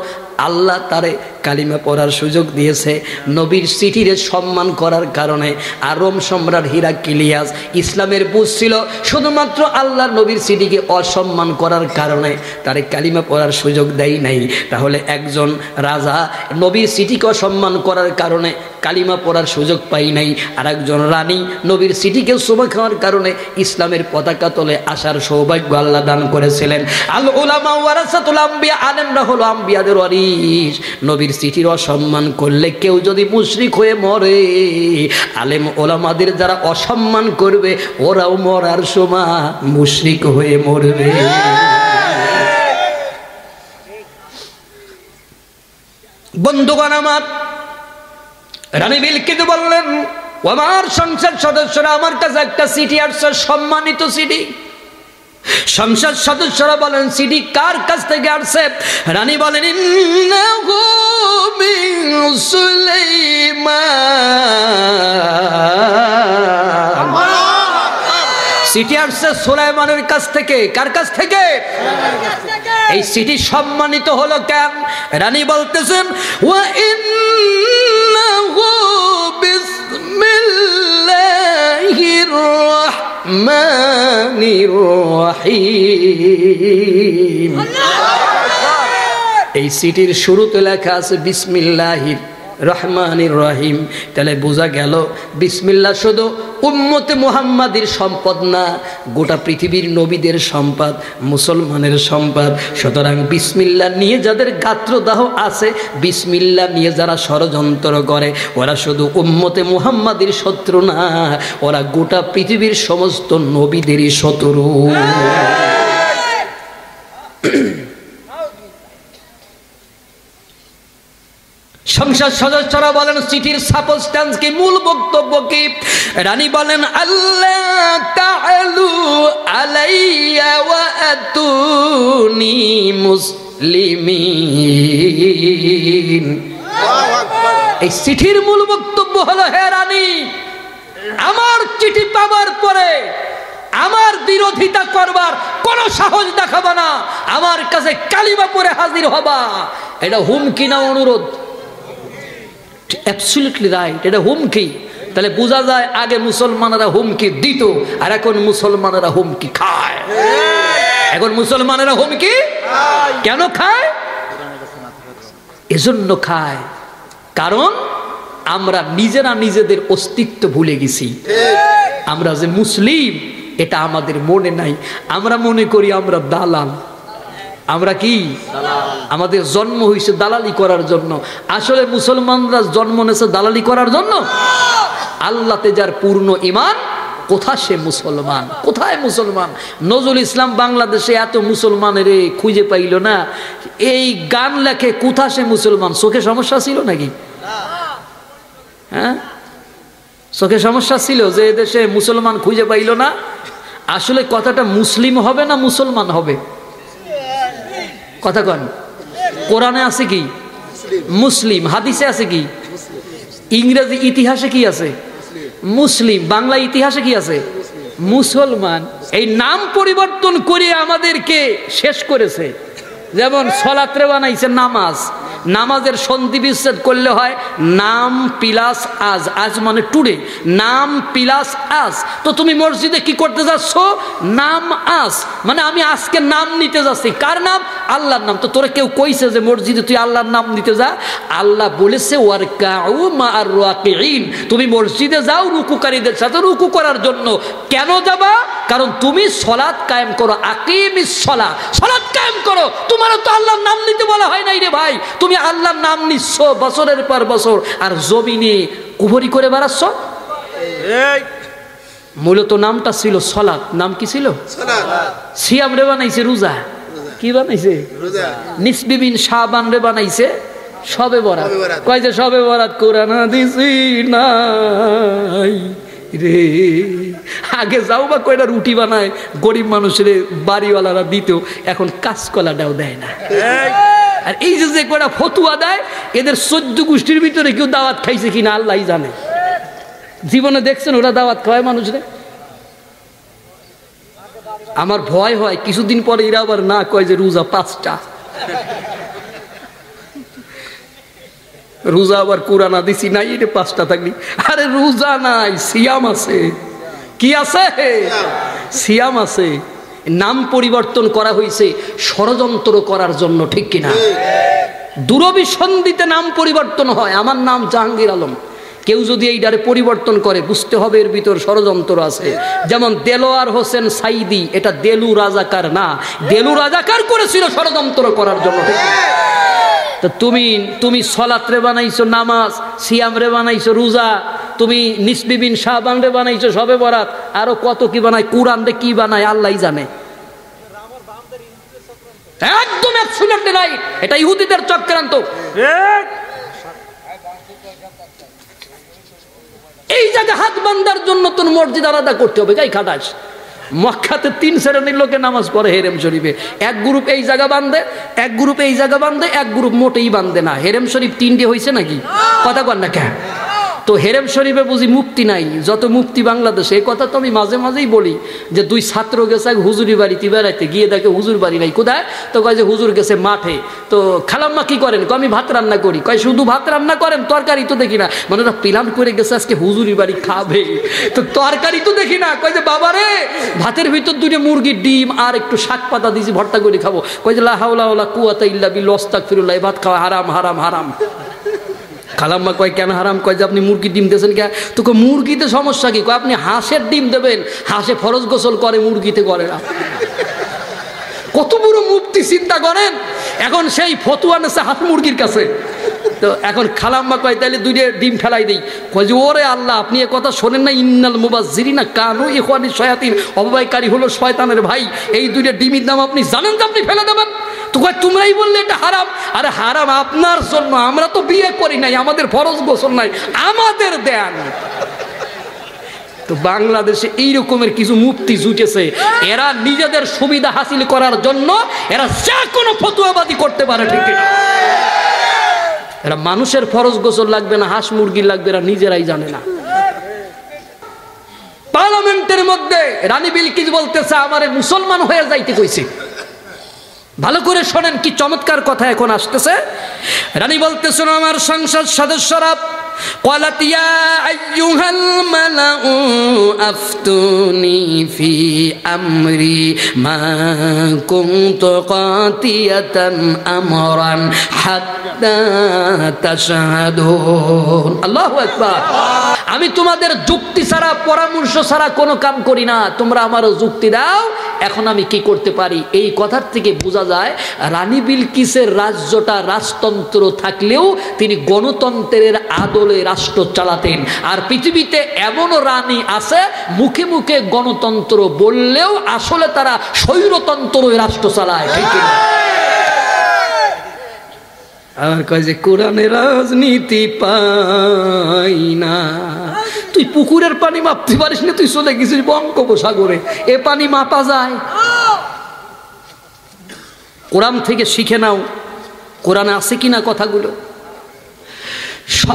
আল্লাহ তারে কালিমা পড়ার সুযোগ দিয়েছে। নবীর চিঠিরে সম্মান করার কারণে। আর রোম সম্রাট হিরাক্লিয়াস ইসলামের বুঝ ছিল, শুধুমাত্র আল্লাহর নবীর চিঠিকে অসম্মান করার কারণে তারে কালিমা পড়ার সুযোগ দেয় নাই। তাহলে একজন রাজা নবীর চিঠিকে অসম্মান করার কারণে কালিমা পড়ার সুযোগ পাই নাই, আর একজন রানী নবীর চিঠিকে শোভা খাওয়ার কারণে ইসলামের পতাকা তলে আসার সৌভাগ্য আল্লাহ দান করেছিলেন। আল উলামা ওয়ারাসাতুল আম্বিয়া, আলেমরা হলো আম্বিয়াদের ওয়ারিস। নবীর চিঠির অসম্মান করলে কেউ যদি মুশরিক হয়ে মরে, আলেম ওলামাদের যারা অসম্মান করবে ওরাও মরার সময় মুশরিক হয়ে মরবে। বন্ধুগণ আমার, রানী বিলকিস বললেন আমার সংসদ সদস্যরা আমার কাছে একটা চিঠি আসছে, সম্মানিত চিঠি। সংসদ সদস্যরা বলেন চিঠি কার কাছ থেকে আসছে? রানী বলেন ইন্নাহু মিন সুলাইমান। চিঠি আসছে সুলাইমানের কাছ থেকে। কার কাছ থেকে? এই চিঠি সম্মানিত হলো কেন? রানী বলতেছেন ওয়া ইন্নাহু বিসমিল্লাহির রাহমানির রহিম। এই চিঠির শুরুতে লেখা আছে বিসমিল্লাহির রহমানির রহিম। তাহলে বোঝা গেল বিসমিল্লাহ শুধু উম্মতে মুহাম্মাদির সম্পদ না, গোটা পৃথিবীর নবীদের সম্পদ, মুসলমানের সম্পদ। সুতরাং বিসমিল্লাহ নিয়ে যাদের গাত্রদাহ আছে, বিসমিল্লাহ নিয়ে যারা ষড়যন্ত্র করে, ওরা শুধু উম্মতে মুহাম্মাদির শত্রু না, ওরা গোটা পৃথিবীর সমস্ত নবীদেরই শত্রু। সংসদ সদস্যরা বলেন চিঠির সাবস্টেন্স কি, মূল বক্তব্য কি? রানী বলেন আল্লাহ তাআলু আলাইয়া ওয়া আতুনি মুসলিমিন। এই চিঠির মূল বক্তব্য হলো, হে রানী, আমার চিঠি পাওয়ার পরে আমার বিরোধিতা করবার কোন সাহস দেখাবা না, আমার কাছে কালিমা পড়ে হাজির হবা। এটা হুমকি না অনুরোধ? অ্যাবসলিউটলি রাইট, এটা হুমকি। তাহলে বোঝা যায় আগে মুসলমানেরা হুমকি দিত, আর এখন মুসলমানেরা হুমকি খায়। এখন মুসলমানেরা হুমকি কেন খায়? এজন্য খায় কারণ আমরা নিজেরা নিজেদের অস্তিত্ব ভুলে গেছি। আমরা যে মুসলিম এটা আমাদের মনে নাই। আমরা মনে করি আমরা দালাল। আমরা কি? আমাদের জন্ম হয়েছে দালালি করার জন্য। আসলে মুসলমানরা জন্ম নিয়েছে দালালি করার জন্য। আল্লাহতে যার পূর্ণ ঈমান, কোথায় সে মুসলমান? কোথায় মুসলমান? নজরুল ইসলাম বাংলাদেশে এত মুসলমানের খুঁজে পাইল না, এই গান লেখে কোথায় সে মুসলমান? চোখে সমস্যা ছিল নাকি? হ্যাঁ, চোখে সমস্যা ছিল যে এদেশে মুসলমান খুঁজে পাইল না। আসলে কথাটা মুসলিম হবে না মুসলমান হবে? কথা কন। কোরআনে আছে কি? মুসলিম। হাদিসে আছে কি? ইংরেজি ইতিহাসে কি আছে? মুসলিম। বাংলা ইতিহাসে কি আছে? মুসলমান। এই নাম পরিবর্তন করে আমাদেরকে শেষ করেছে। যেমন সলাত্রে বানাইছে নামাজ, নামাজের সন্ধি বিচ্ছেদ করলে হয় নাম প্লাস আজ, আজ মানে টুডে, নাম প্লাস আজ। তো তুমি মসজিদে কি করতে যাচ্ছ? নাম আজ, মানে আমি আজকে নাম নিতে যাচ্ছি। কার নাম? আল্লাহর নাম। তো তোরা কেউ কইছে যে মসজিদে তুই আল্লাহর নাম নিতে যা? আল্লাহ বলেছে ওয়ারকাউ মা'আর রাকিঈন, তুমি মসজিদে যাও রুকুকারীদের সাথে রুকু করার জন্য। কেন যাবা? কারণ তুমি সালাত কায়েম করো, আকিমিস সালাহ, সালাত কায়েম করো। তোমারও তো আল্লাহর নাম নিতে বলা হয় নাই রে ভাই। তুমি আল্লাহর নাম নিচ্ছ বছরের পর বছর, আর জমিনে কুফরি করে বেড়াচ্ছ। মূলত নামটা ছিল সালাত। নাম কি ছিল? সিয়াম রে বানাইছে রোজা। কি বানাইছে? নিসবি বিন শাবান রে বানাইছে শবে বরাত। কয় যে শবে বরাত কোরআন দিছি নাই রে। আগে যাও বা কয়টা রুটি বানায় গরিব মানুষের, বাড়িওয়ালারা দিত, এখন কাঁচকলাটাও দেয় না। আর এই যে কয়টা ফতুয়া দেয়, এদের 14 গোষ্ঠীর ভিতরে কেউ দাওয়াত খাইছে কিনা আল্লাহই জানে। জীবনে দেখছেন ওরা দাওয়াত খাওয়ায় মানুষরে? আমার ভয় হয় কিছুদিন পরে এরা আবার না কয় যে রোজা 5টা, রোজা আবার কোরআন দিছি নাই, এটা 5টা থাকলি। আরে রোজা নাই, সিয়াম আছে। কি আছে? সিয়াম আছে। নাম পরিবর্তন করা হয়েছে ষড়যন্ত্র করার জন্য, ঠিক কিনা? দূরভিসন্ধিতে নাম পরিবর্তন হয়। আমার নাম জাহাঙ্গীর আলম, কেউ যদি এইটারে পরিবর্তন করে বুঝতে হবে এর ভিতর ষড়যন্ত্র আছে। যেমন দেলোয়ার হোসেন সাইদি, এটা দেলু রাজাকার না, দেলু রাজাকার করেছিল ষড়যন্ত্র করার জন্য। তো তুমি সালাত রে বানাইছো নামাজ, সিয়াম রে বানাইছো রোজা, তুমি নিসবি বিন শাবান রে বানাইছো শবে বরাত, আরো কত কি বানায়, কোরআন রে কি বানায় আল্লাহই জানে। একদম অ্যাবসলিউটলি রাইট, এটা ইহুদিদের চক্রান্ত। এই জায়গায় হাত বান্ধার জন্য তোর মসজিদ আলাদা করতে হবে। গাই খাটাস মক্কাতে 3 শ্রেণীর লোকে নামাজ পড়ে হেরেম শরীফে। এক গ্রুপ এই জায়গা বান্ধে, এক গ্রুপ এই জায়গা বান্ধে, এক গ্রুপ মোটেই বান্ধে না। হেরেম শরীফ 3টে হয়েছে নাকি? কথা কর না কেন? তো হেরেম শরীফে বুঝি মুক্তি নাই, যত মুক্তি বাংলাদেশে। এই কথা তো আমি মাঝে মাঝেই বলি যে 2 ছাত্র গেছে হুজুরি বাড়িতে বেড়াইতে, গিয়ে দেখে হুজুর বাড়ি নাই। কোথায়? তো কয় যে হুজুর গেছে মাঠে। তো খালাম্মা কি করেন? আমি ভাত রান্না করি। কয় শুধু ভাত রান্না করেন, তরকারি তো দেখি না। মানে ওরা প্ল্যান করে গেছে আজকে হুজুরি বাড়ি খাবে, তো তরকারি তো দেখি না। কয় যে বাবা রে, ভাতের ভিতর 2টা মুরগির ডিম আর একটু শাক পাতা দিয়েছি, ভর্তা করে খাবো। কয় যে লা হাওলা ওয়ালা কুওয়াতা ইল্লা বিল্লাহ আস্তাগফিরুল্লাহ, এই ভাত খাওয়া হারাম হারাম হারাম। খালাম্মা কয় কেন হারাম? কয় যে আপনি মুরগির ডিম দিয়েছেন কে? তো মুরগিতে সমস্যা কি? কয় আপনি হাঁসের ডিম দেবেন, হাঁসে ফরজ গোসল করে, মুরগিতে করে না। কত বড় মুফতি চিন্তা করেন। এখন সেই ফতুয়া নেছে হাঁস মুরগির কাছে। তো এখন খালাম্মা কয় তাহলে 2টা ডিম ফেলাই দেই। কয় যে ওরে আল্লাহ, আপনি এ কথা শোনেন না? ইন্নাল মুবাজ্জিরিনা কানু ইখওয়ানি শায়াতিন, অববাহিকারী হলো শয়তানের ভাই। এই 2টা ডিমের দাম আপনি জানেন যে আপনি ফেলে দেবেন? তো কয় তোমরাই বললে এটা হারাম। আরে হারাম আপনার জন্য, আমরা তো বিয়ে করি নাই, আমাদের ফরজ গোসল নাই, আমাদের দেন। তো বাংলাদেশে এই রকমের কিছু মুফতি জুটেছে, এরা নিজেদের সুবিধা হাসিল করার জন্য এরা যা কোনো ফতোয়াবাদী করতে পারে, ঠিক না? এরা মানুষের ফরজ গোসল লাগবে না, হাঁস মুরগি লাগবে, এরা নিজেরাই জানে না। পার্লামেন্টের মধ্যে রানী বিলকিস বলতেছে আমারে মুসলমান হয়ে যাইতে কইছে। ভালো করে শোনেন, কি চমৎকার কথা এখন আসতেছে। রানী বলতেছেন আমার সংসদ সদস্যরা, قالت يا أيها الملأ أفتوني في أمري ما كنت قاطية أمرا حتى تشهدون الله أكبر। আমি তোমাদের যুক্তি ছাড়া, পরামর্শ ছাড়া কোনো কাম করি না, তোমরা আমারও যুক্তি দাও, এখন আমি কি করতে পারি। এই কথার থেকে বোঝা যায় রানী বিলকিসের রাজ্যটা রাজতন্ত্র থাকলেও তিনি গণতন্ত্রের আদলে রাষ্ট্র চালাতেন। আর পৃথিবীতে এমনও রানী আছে মুখে মুখে গণতন্ত্র বললেও আসলে তারা স্বৈরতন্ত্র রাষ্ট্র চালায়, ঠিক না? আর কয় যে কোরআনে রাজনীতি পাই না। তুই পুকুরের পানি মাপতে পারিস না, তুই চলে গেছিস বঙ্গোপসাগরে, এ পানি মাপা যায়? কোরআন থেকে শিখে নাও, কোরআনে আছে কিনা কথাগুলো।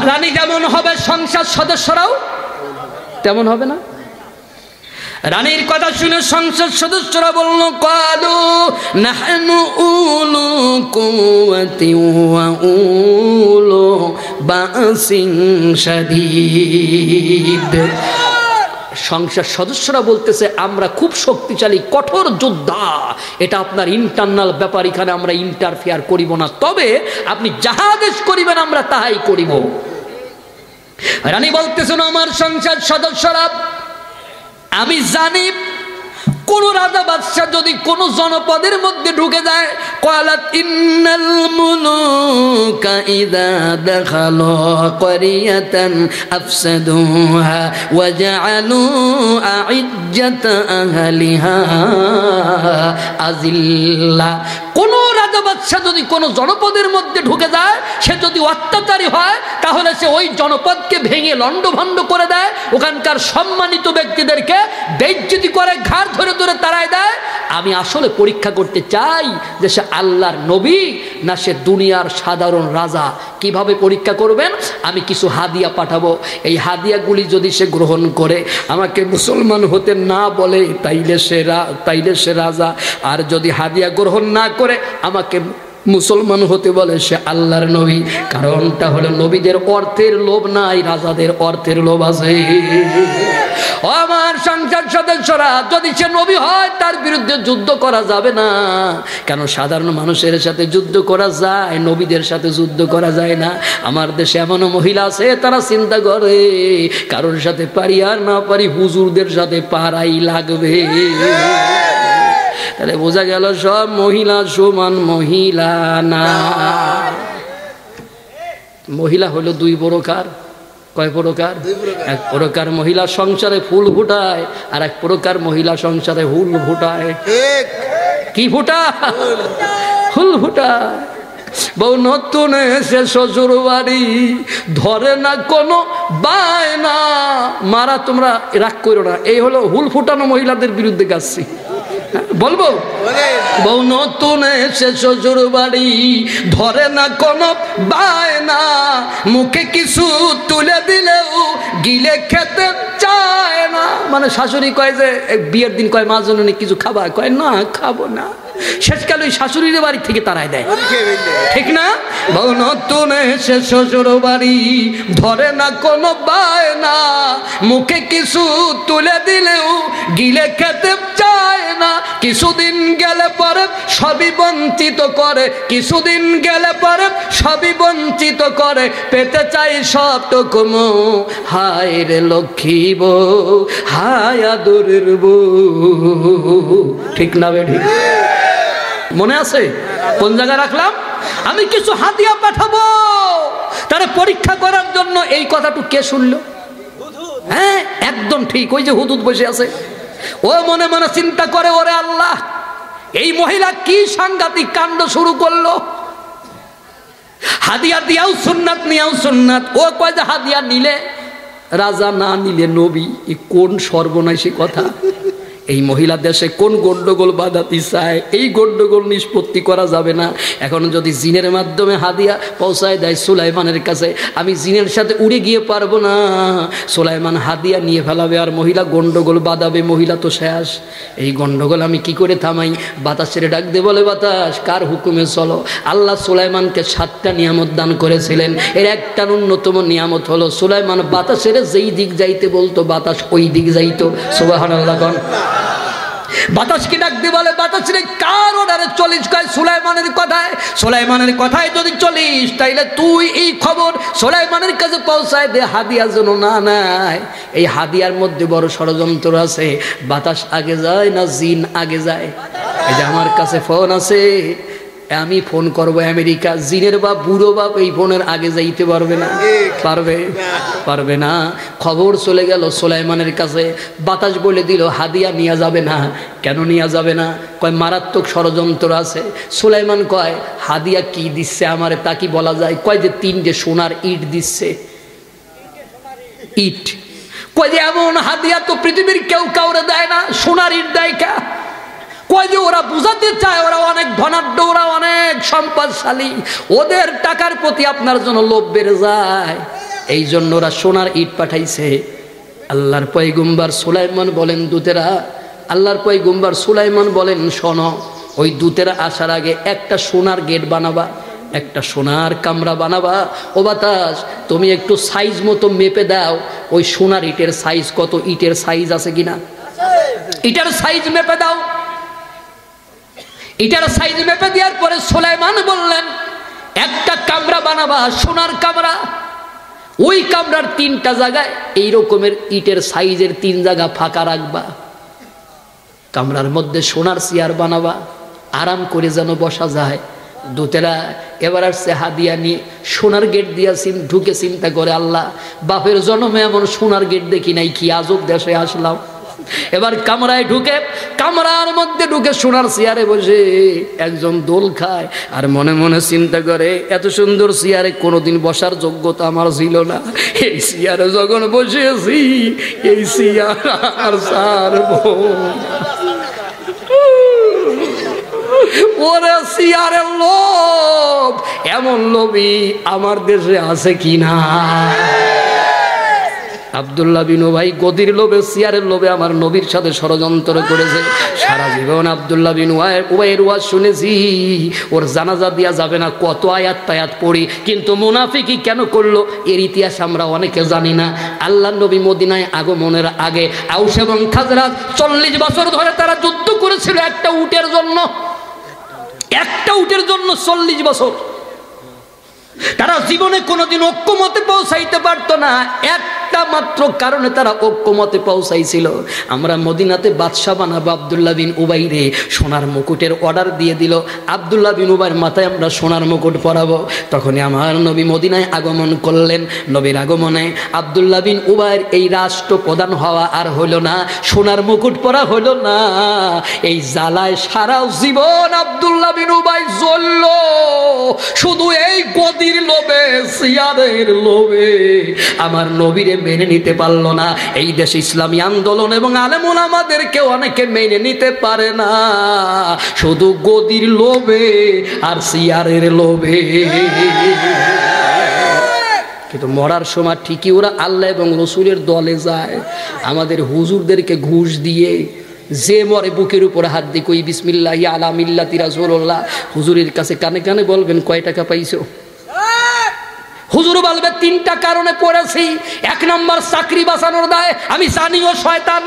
রানী যেমন হবে সংসদ সদস্যরাও তেমন হবে না। রানীর কথা শুনে সংসদ সদস্যরা বলল, ক্বালু নাহনু উলু কুওয়াতি ওয়া উলু বাসিন শাদীদ। সংসদ সদস্যরা বলতেছে, আমরা খুব শক্তিশালী, কঠোর যোদ্ধা, এটা আপনার ইন্টারনাল ব্যাপার, এখানে আমরা ইন্টারফেয়ার করিব না, তবে আপনি যাহা আদেশ করিবেন আমরা তাহাই করিব। রানী বলতেছেন, আমার সংসদ সদস্যরা, আমি জানি কোন রাজা বাদশা যদি কোন জনপদের মধ্যে ঢুকে যায়, ক্বালাত ইন্নাল মুলুকা ইযা দাখালু ক্বরিয়াতান আফসাদুহা ওয়া জাআলু আ'ইজ্জাতা আহলিহা আযিল্লা। কোন রাজা বাদশা যদি কোন জনপদের মধ্যে ঢুকে যায়, সে যদি অত্যাচারী হয়, তাহলে সে ওই জনপদকে ভেঙে লণ্ডভণ্ড করে দেয়, ওখানকার সম্মানিত ব্যক্তিদেরকে বেইজ্জতি করে, ঘাড় ধরে ধরে তাড়ায় দেয়। আমি আসলে পরীক্ষা করতে চাই যে সে আল্লাহর নবী না সে দুনিয়ার সাধারণ রাজা। কিভাবে পরীক্ষা করবেন? আমি কিছু হাদিয়া পাঠাবো, এই হাদিয়াগুলি যদি সে গ্রহণ করে আমাকে মুসলমান হতে না বলে তাইলে সে রাজা, আর যদি হাদিয়া গ্রহণ না করে আমাকে মুসলমান হতে বলে সে আল্লাহর নবী। কারণটা হলো নবীদের অর্থের লোভ নাই, রাজাদের অর্থের লোভ আছে। আমার সংসদ সদস্যরা, যদি সে নবী হয় তার বিরুদ্ধে যুদ্ধ করা যাবে না। কেন? সাধারণ মানুষের সাথে যুদ্ধ করা যায়, নবীদের সাথে যুদ্ধ করা যায় না। আমার দেশে এমনও মহিলা আছে, তারা চিন্তা করে কারোর সাথে পারি আর না পারি হুজুরদের সাথে পারাই লাগবে। তাহলে বোঝা গেল সব মহিলা সমান মহিলা না। মহিলা হলো দুই প্রকার। কয় প্রকার? এক প্রকার মহিলা সংসারে ফুল ফুটায়, আর এক প্রকার মহিলা সংসারে হুল ফুটায়। কি ফুটায়? হুল ফুটায়। বউ নতুন এসে শ্বশুর বাড়ি, ধরে না কোনো বায়না। মারা তোমরা রাগ করো না, এই হলো হুল ফুটানো মহিলাদের বিরুদ্ধে গাচ্ছি। বলবো, বউ নতুন এসে শ্বশুর বাড়ি, ধরে না কোনো বায়না, মুখে কিছু তুলে দিলেও গিলে খেতে চায় না। মানে শাশুড়ি কয় যে বিয়ের দিন কয় মা জননী কিছু খাবা, কয় না খাবো না, শেষকালে ওই শাশুড়ির বাড়ি থেকে তাড়াই দেয়, ঠিক না? বউ নতুন এসে শ্বশুর বাড়ি, ধরে না কোনো বায়না, মুখে কিছু তুলে দিলেও গিলে খেতে চায় না। কিছুদিন গেলে পরে সবই বঞ্চিত করে, কিছুদিন গেলে পরে সবই বঞ্চিত করে, পেতে চাই সবটুকু। হায় রে লক্ষ্মী বউ, হায় আদরের বউ। ঠিক না বে? ঠিক। মনে আছে কোন জায়গায় রাখলাম? আমি কিছু হাদিয়া পাঠাবো তারা পরীক্ষা করার জন্য। এই কথাটুকু কে শুনলো? হ্যাঁ, একদম ঠিক। ওই যে হুদুদ বসে আছে, ও মনে মনে চিন্তা করে, ওরে আল্লাহ, এই মহিলা কি সাংঘাতিক কাণ্ড শুরু করলো। হাদিয়া দিয়াও সুন্নাত, নিয়াও সুন্নাত। ও কয় যে হাদিয়া নিলে রাজা, না নিলে নবী। কোন সর্বনাশী কথা! এই মহিলা দেশে কোন গন্ডগোল বাঁধাতে চায়, এই গন্ডগোল নিষ্পত্তি করা যাবে না। এখন যদি জিনের মাধ্যমে হাদিয়া পৌঁছায় দেয় সুলাইমানের কাছে, আমি জিনের সাথে উড়ে গিয়ে পারবো না। সুলাইমান হাদিয়া নিয়ে ফেলাবে আর মহিলা গন্ডগোল বাঁধাবে, মহিলা তো শেষ। এই গন্ডগোল আমি কি করে থামাই? বাতাসের ডাক দে, বলে বাতাস কার হুকুমে চলো। আল্লাহ সুলাইমানকে 7টা নিয়ামত দান করেছিলেন, এর একটা ন্যূনতম নিয়ামত হলো সুলাইমান বাতাসের যেই দিক যাইতে বলতো বাতাস ওই দিক যাইতো। সুবহানাল্লাহ। কোন বাতাস কি ডাক দিয়ে বলে, বাতাস রে কার অর্ডারে চলিস? কয় সুলাইমানের কথায়। সুলাইমানের কথায় যদি চলিস তাইলে তুই এই খবর সুলাইমানের কাছে পৌঁছায় দে, হাদিয়া যেন না নেয়। এই হাদিয়ার মধ্যে বড় ষড়যন্ত্র আছে। বাতাস আগে যায় না জিন আগে যায়? এই যে আমার কাছে ফোন আছে, আমি ফোন করব আমেরিকা, জিনের বাপ বুড়ো বাপ এই ফোনের আগে যাইতে পারবে না? পারবে না। খবর চলে গেল সুলাইমানের কাছে, বাতাস বলে দিল হাদিয়া নিয়ে যাবে না। কেন নিয়ে যাবে না? কয় মারাত্মক ষড়যন্ত্র আছে। সুলাইমান কয় হাদিয়া কি দিচ্ছে আমারে, তা কি বলা যায়? কয় যে 3টে সোনার ইট দিচ্ছে। ইট কয় যে এমন হাদিয়া তো পৃথিবীর কেউ কাউরে দেয় না, সোনার ইট দেয় কে? কয় যে ওরা বুঝাতে চায় ওরা অনেক ধনাঢ্য, ওরা অনেক সম্পদশালী, ওদের টাকার প্রতি আপনার জন্য লোভ বেড়ে যায়, এই জন্য ওরা সোনার ইট পাঠাইছে। আল্লাহর পয়গম্বর সুলাইমান বলেন দূতেরা, আল্লাহর পয়গম্বর সুলাইমান বলেন শোনো, ওই দূতেরা আসার আগে একটা সোনার গেট বানাবা, একটা সোনার কামরা বানাবা। ও বাতাস, তুমি একটু সাইজ মতো মেপে দাও, ওই সোনার ইটের সাইজ কত, ইটের সাইজ আছে কিনা, ইটার সাইজ মেপে দাও। ইটার সাইজ মেপে দেওয়ার পরে সুলাইমান বললেন একটা কামরা বানাবা, সোনার কামরা। ওই কামরার 3টা জায়গায় এই রকমের ইটের সাইজের 3 জায়গা ফাঁকা রাখবা। কামরার মধ্যে সোনার চেয়ার বানাবা, আরাম করে যেন বসা যায়। দূতেরা এবার আসছে হাদিয়া নিয়ে, সোনার গেট দিয়া ঢুকে চিন্তা করে, আল্লাহ বাপের জন্মে এমন সোনার গেট দেখি নাই, কি আজব দেশে আসলাম। এবার কামরায় ঢুকে, কামরার মধ্যে ঢুকে সোনার চেয়ারে বসে একজন দোল খায় আর মনে মনে চিন্তা করে, এত সুন্দর চেয়ারে কোনোদিন বসার যোগ্যতা আমার ছিল না, এই চেয়ারে যখন বসেছি এই চেয়ার আর ছাড়বো। ওরে চেয়ারের লোভ, এমন লোভী আমার দেশে আছে কিনা? আব্দুল্লাহ বিন উবাই গদির লোভে, চেয়ারের লোভে আমার নবীর সাথে ষড়যন্ত্র করেছে। সারা জীবন আব্দুল্লাহ বিন উবাইয়ের ওয়াজ শুনেছি, ওর জানাজা দেওয়া যাবে না, কত আয়াত তায়াত পড়ি, কিন্তু মুনাফিকি কেন করলো এর ইতিহাস আমরা অনেকে জানি না। আল্লাহ নবী মদিনায় আগমনের আগে আউস এবং খাজরাজ 40 বছর ধরে তারা যুদ্ধ করেছিল একটা উটের জন্য, একটা উটের জন্য 40 বছর। তারা জীবনে কোনোদিন ঐক্যমতে পৌঁছাইতে পারতো না, একটা মাত্র কারণে তারা ঐক্যমতে পৌঁছাইছিল। আমরা মদিনাতে বাদশা বানাবো আব্দুল্লাহ বিন উবাই রে, সোনার মুকুটের অর্ডার দিয়ে দিল। আব্দুল্লাহ বিন উবাইয়ের মাথায় আমরা সোনার মুকুট পরাবো। তখনই আমার নবী মদিনায় আগমন করলেন। নবীর আগমনে আব্দুল্লাহ বিন উবাইয়ের এই রাষ্ট্র প্রধান হওয়া আর হইল না, সোনার মুকুট পরা হইল না। এই জ্বালায় সারা জীবন আব্দুল্লাহ বিন উবাই জ্বলল, শুধু এই গদির লোভে, সিয়ারের লোভে আমার নবীরে মেনে নিতে পারলো না। এই দেশে ইসলামী আন্দোলন এবং আলেম ওলামাদেরকে অনেকে মেনে নিতে পারে না, শুধু গদির লোভে আর সিয়ারের লোভে। কিন্তু মরার সময় ঠিকই ওরা আল্লাহ এবং রসুলের দলে যায়। আমাদের হুজুরদেরকে ঘুষ দিয়ে যে মরে বুকের উপরে হাত দিয়ে কই বিসমিল্লাহি আলা মিল্লাতি রাসূলুল্লাহ, হুজুরের কাছে কানে কানে বলবেন কয় টাকা পাইছো? হুজুর বলবে 3টা কারণে পড়েছি। 1 নম্বর চাকরি বাঁচানোর দায়, আমি জানি ও শয়তান।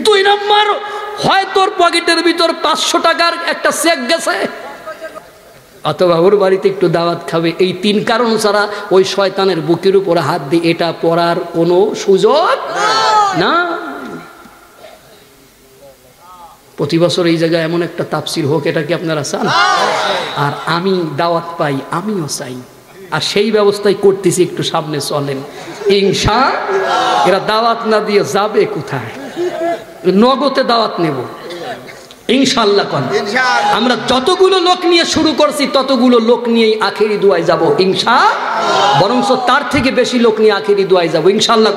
2 নম্বর হয় তোর পকেটের ভিতর 500 টাকার একটা চেক গেছে, অথবা ওর বাড়িতে একটু দাওয়াত খাবে। এই 3 কারণ ছাড়া ওই শয়তানের বুকের উপরে হাত দিয়ে এটা পড়ার কোনো সুযোগ না। প্রতি বছর এই জায়গায় এমন একটা তাফসীর হোক, এটা কি আপনারা চান? আর আমি দাওয়াত পাই, আমিও চাই, আর সেই ব্যবস্থাই করতেছি। একটু সামনে চলেন ইনশাআল্লাহ। এরা দাওয়াত না দিয়ে যাবে কোথায়? নগদে দাওয়াত নেব ইনশাআল্লাহ। আমরা যতগুলো লোক নিয়ে শুরু করছি ততগুলো লোক নিয়েই আখেরি দুয়ায় যাব ইনশাআল্লাহ, বরঞ্চ তার থেকে বেশি লোক নিয়ে আখেরি দুয়ায় যাব ইনশাআল্লাহ।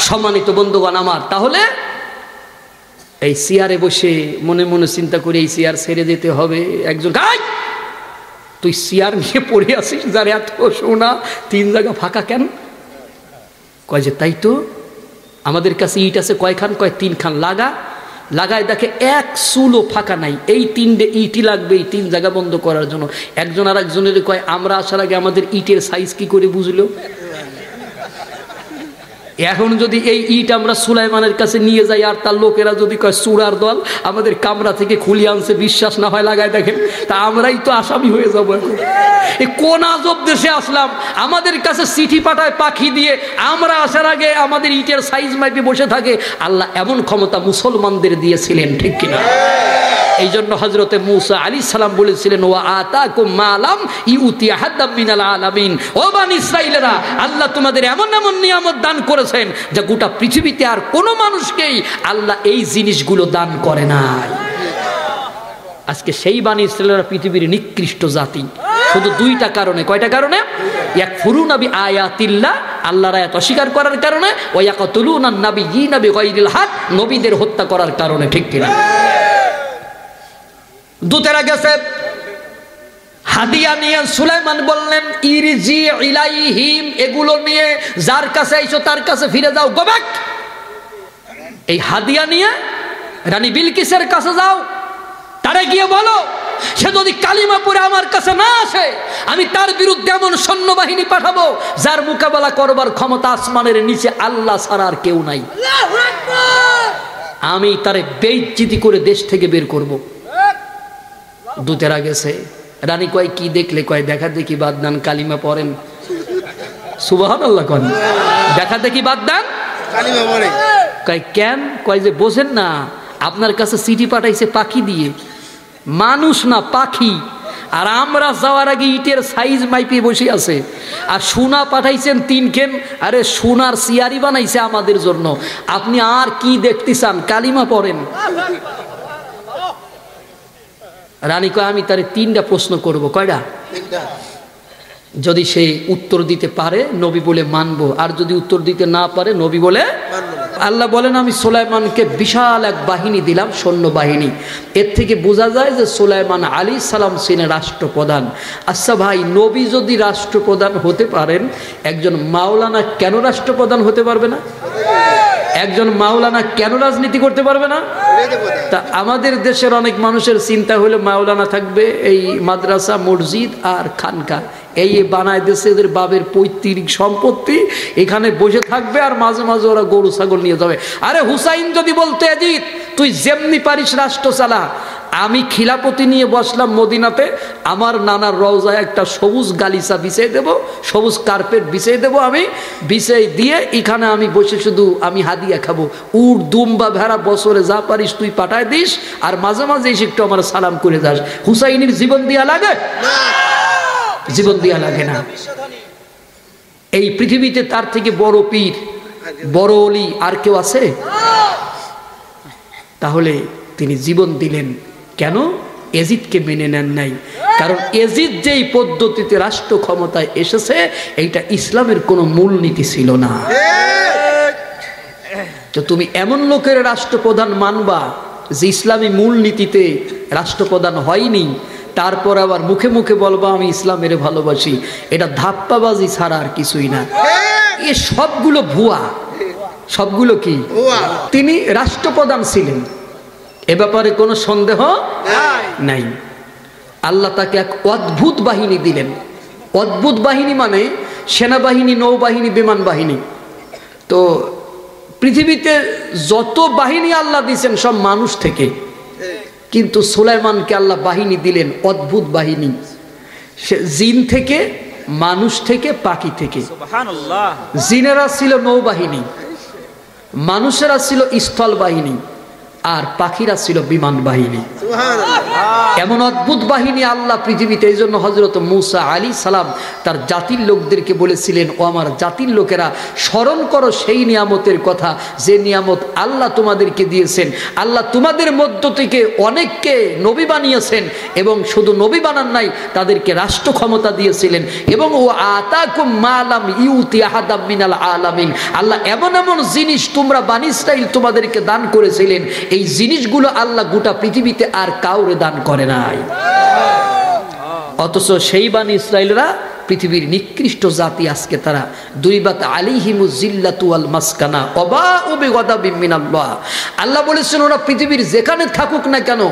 সম্মানিত বন্ধুগণ আমার, তাহলে এই চেয়ারে বসে মনে মনে চিন্তা করে এই চেয়ার ছেড়ে দিতে হবে। একজন গাই, তুই চেয়ার নিয়ে পড়ে আসিস, যার এত সোনা, 3 জায়গা ফাঁকা কেন? কয় যে তাই তো, আমাদের কাছে ইট আছে কয়খান? কয় 3 খান। লাগায় দেখে 1 চুলও ফাঁকা নাই। এই 3টে ইটই লাগবে এই 3 জায়গা বন্ধ করার জন্য। একজন আর একজনের কয় আমরা আসার আগে আমাদের ইটের সাইজ কি করে বুঝলো? এখন যদি এই ইট আমরা সুলাইমানের কাছে নিয়ে যাই আর তার লোকেরা যদি কয় চূড়ার দল আমাদের কামরা থেকে খুলিয়ে আনছে, বিশ্বাস না হয় লাগায় দেখেন, তা আমরাই তো আসামি হয়ে যাবো। এখন এই কোন আজব দেশে আসলাম? আমাদের কাছে চিঠি পাঠায় পাখি দিয়ে, আমরা আসার আগে আমাদের ইটের সাইজ মাইপে বসে থাকে। আল্লাহ এমন ক্ষমতা মুসলমানদের দিয়েছিলেন, ঠিক কিনা? এই জন্য হযরতে মূসা আলাইহিস সালাম বলেছিলেন, ওয়া আতাকুম মা লাম ইউতি আহাদাম মিনাল আলামিন। ও বনি ইসরাঈলেরা, আল্লাহ তোমাদের এমন এমন নিয়ামত দান করেছেন যা গোটা পৃথিবীতে আর কোনো মানুষকেই আল্লাহ এই জিনিসগুলো দান করে নাই। আজকে সেই বনি ইসরাঈলেরা পৃথিবীর নিকৃষ্ট জাতি, শুধু 2টা কারণে। কয়টা কারণে? ইয়াকফুরুনা বিআয়াতিল্লাহ, আল্লাহর আয়াত অস্বীকার করার কারণে, ওয়া ইয়াকতুলুনা নাবিয়্যিনা বিগাইরিল হক, নবীদের হত্যা করার কারণে, ঠিক কিনা? দূতেরা গেছে, হাদিয়া নিয়ে সুলাইমান বললেন ইরজি ইলাইহিম, এগুলো নিয়ে যার কাছে আইছো তার কাছে ফিরে যাও, গো ব্যাক। এই হাদিয়া নিয়ে রানী বিলকিসের কাছে যাও, তারে গিয়ে বলো সে যদি কালিমা পড়ে আমার কাছে না আসে আমি তার বিরুদ্ধে এমন সৈন্যবাহিনী পাঠাবো যার মোকাবেলা করবার ক্ষমতা আসমানের নিচে আল্লাহ ছাড়া আর কেউ নাই। আমি তারে বেইজ্জতি করে দেশ থেকে বের করব। দূতেরা গেছে, রানী কয় কি দেখলে? কয় দেখা দেখি বাদ দান, কালিমা পড়েন। সুবহানাল্লাহ। কোন দেখা দেখি বাদ দান, কালিমা পড়ে। কয় কেন? কয় যে বোঝেন না, আপনার কাছে চিঠি পাঠাইছে পাখি দিয়ে, মানুষ না পাখি। আর আমরা যাওয়ার আগে ইটের সাইজ মাইপে বসে আছে, আর সোনা পাঠাইছেন 3 কেন। আরে সোনার সিয়ারি বানাইছে আমাদের জন্য, আপনি আর কি দেখতে চান? কালিমা পড়েন। রানী কয় আমি তারে 3টা প্রশ্ন করব। কয়টা? যদি সে উত্তর দিতে পারে নবী বলে মানব, আর যদি উত্তর দিতে না পারে নবী বলে মানব। আল্লাহ বলেন আমি সুলাইমানকে বিশাল এক বাহিনী দিলাম, সৈন্য বাহিনী। এর থেকে বোঝা যায় যে সুলাইমান আলাইহিস সালাম ছিলেন রাষ্ট্রপ্রধান। আচ্ছা ভাই, নবী যদি রাষ্ট্রপ্রধান হতে পারেন, একজন মাওলানা কেন রাষ্ট্রপ্রধান হতে পারবে না? একজন মাওলানা কেন রাজনীতি করতে পারবে না? তা আমাদের দেশের অনেক মানুষের চিন্তা হলো মাওলানা থাকবে এই মাদ্রাসা, মসজিদ আর খানকা, এই বানায় দেশে এদের বাবের পৈতৃক সম্পত্তি, এখানে বসে থাকবে আর মাঝে মাঝে ওরা গরু ছাগল নিয়ে যাবে। আরে হুসাইন যদি বলতো এজিদ তুই যেমনি পারিস রাষ্ট্র চালা, আমি খিলাপতি নিয়ে বসলাম মদিনাতে, আমার নানার রওজায় একটা সবুজ গালিচা বিছিয়ে দেব, সবুজ কার্পেট বিছিয়ে দেব, আমি বিছিয়ে দিয়ে এখানে আমি বসে শুধু আমি হাদিয়া খাবো। উট দুম্বা ভেড়া বছরে যা পারিস তুই পাঠায় দিস, আর মাঝে মাঝে এসে একটু আমার সালাম করে যাস। হুসাইনের জীবন দিয়া লাগে? জীবন দিয়া লাগে না। এই পৃথিবীতে তার থেকে বড় পীর, বড় অলি আর কেউ আছে? তাহলে তিনি জীবন দিলেন কেন? এজিদকে মেনে নেন নাই। কারণ এজিদ যেই পদ্ধতিতে রাষ্ট্র ক্ষমতায় এসেছে এইটা ইসলামের কোনো মূলনীতি ছিল না। তো তুমি এমন লোকের রাষ্ট্রপ্রধান মানবা যে ইসলামী মূলনীতিতে রাষ্ট্রপ্রধান হয়নি, তারপর আবার মুখে মুখে বলবা আমি ইসলামের ভালোবাসি, এটা ধাপ্পাবাজি ছাড়া আর কিছুই না। এ সবগুলো ভুয়া, সবগুলো কি? তিনি রাষ্ট্রপ্রধান ছিলেন, এ ব্যাপারে কোনো সন্দেহ নাই। আল্লাহ তাকে এক অদ্ভুত বাহিনী দিলেন। অদ্ভুত বাহিনী মানে সেনাবাহিনী, নৌবাহিনী, বিমান বাহিনী। তো পৃথিবীতে যত বাহিনী আল্লাহ দিয়েছেন সব মানুষ থেকে, কিন্তু সুলাইমানকে আল্লাহ বাহিনী দিলেন অদ্ভুত বাহিনী, জিন থেকে, মানুষ থেকে, পাখি থেকে। জিনেরা ছিল নৌবাহিনী, মানুষেরা ছিল স্থল বাহিনী, আর পাখিরা ছিল বিমান বাহিনী। এমন অদ্ভুত বাহিনী আল্লাহ পৃথিবীতে। এই জন্য হযরত মূসা আলাইহিস সালাম তার জাতির লোকদেরকে বলেছিলেন, ও আমার জাতির লোকেরা, স্মরণ করো সেই নিয়ামতের কথা যে নিয়ামত আল্লাহ তোমাদেরকে দিয়েছেন। আল্লাহ তোমাদের মধ্য থেকে অনেককে নবী বানিয়েছেন, এবং শুধু নবী বানান নাই, তাদেরকে রাষ্ট্র ক্ষমতা দিয়েছিলেন। এবং ও আতাকুম মা লাম ইউতি আহাদাম মিনাল আলামিন, আল্লাহ এমন এমন জিনিস তোমরা বনী ইসরাইল তোমাদেরকে দান করেছিলেন, এই জিনিসগুলো আল্লাহ গোটা পৃথিবীতে আর কাউরে দান করে নাই। অথচ সেই বনী ইসরাইলরা পৃথিবীর নিকৃষ্ট জাতি, আজকে তারা দুইবাত আলাইহিমুজ জিল্লাতু ওয়াল মাসকানা ওয়াবাউ বিগাদাবিন মিনাল্লাহ। আল্লাহ বলেছেন ওরা পৃথিবীর যেখানে থাকুক না কেন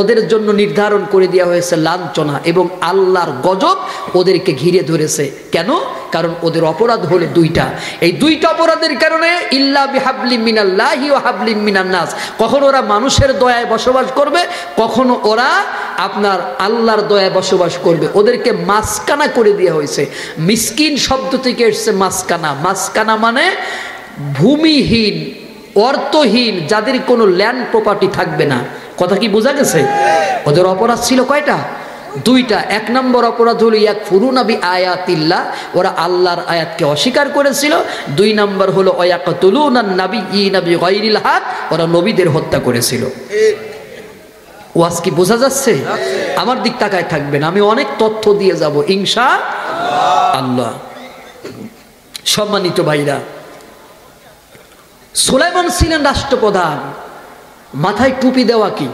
ওদের জন্য নির্ধারণ করে দেওয়া হয়েছে লাঞ্ছনা, এবং আল্লাহর গজব ওদেরকে ঘিরে ধরেছে। কেন? কারণ ওদের অপরাধ হলো 2টা। এই 2টা অপরাধের কারণে ইল্লা বিহাবলিম মিনাল্লাহি ওয়া হাবলিম মিনান নাস, কখনো ওরা মানুষের দয়ায় বসবাস করবে, কখনো ওরা আপনার আল্লাহর দয়ায় বসবাস করবে। ওদেরকে মাসকানা করে দেওয়া হয়েছে। মিসকিন শব্দ থেকে এসেছে মাসকানা। মাসকানা মানে ভূমিহীন, অর্থহীন, যাদের কোনো ল্যান্ড প্রপার্টি থাকবে না। কথা কি বোঝা গেছে? ওদের অপরাধ ছিল কয়টা? 2টা। 1 নম্বর অপরাধ হলো ইয়াকফুরুনা বিআয়াতিল্লাহ, ওরা আল্লাহর আয়াতকে অস্বীকার করেছিল। 2 নম্বর হলো ওয়ায়াকতুলুনান নাবিয়্যিনা বিগাইরিল হক, ওরা নবীদের হত্যা করেছিল। ওয়াজ কি বোঝা যাচ্ছে? আমার দিক তাকায় থাকবেন, আমি অনেক তথ্য দিয়ে যাব ইনশাআল্লাহ। সম্মানিত ভাইরা, সুলাইমান ছিলেন রাষ্ট্রপ্রধান। মাথায় টুপি দেওয়া কি?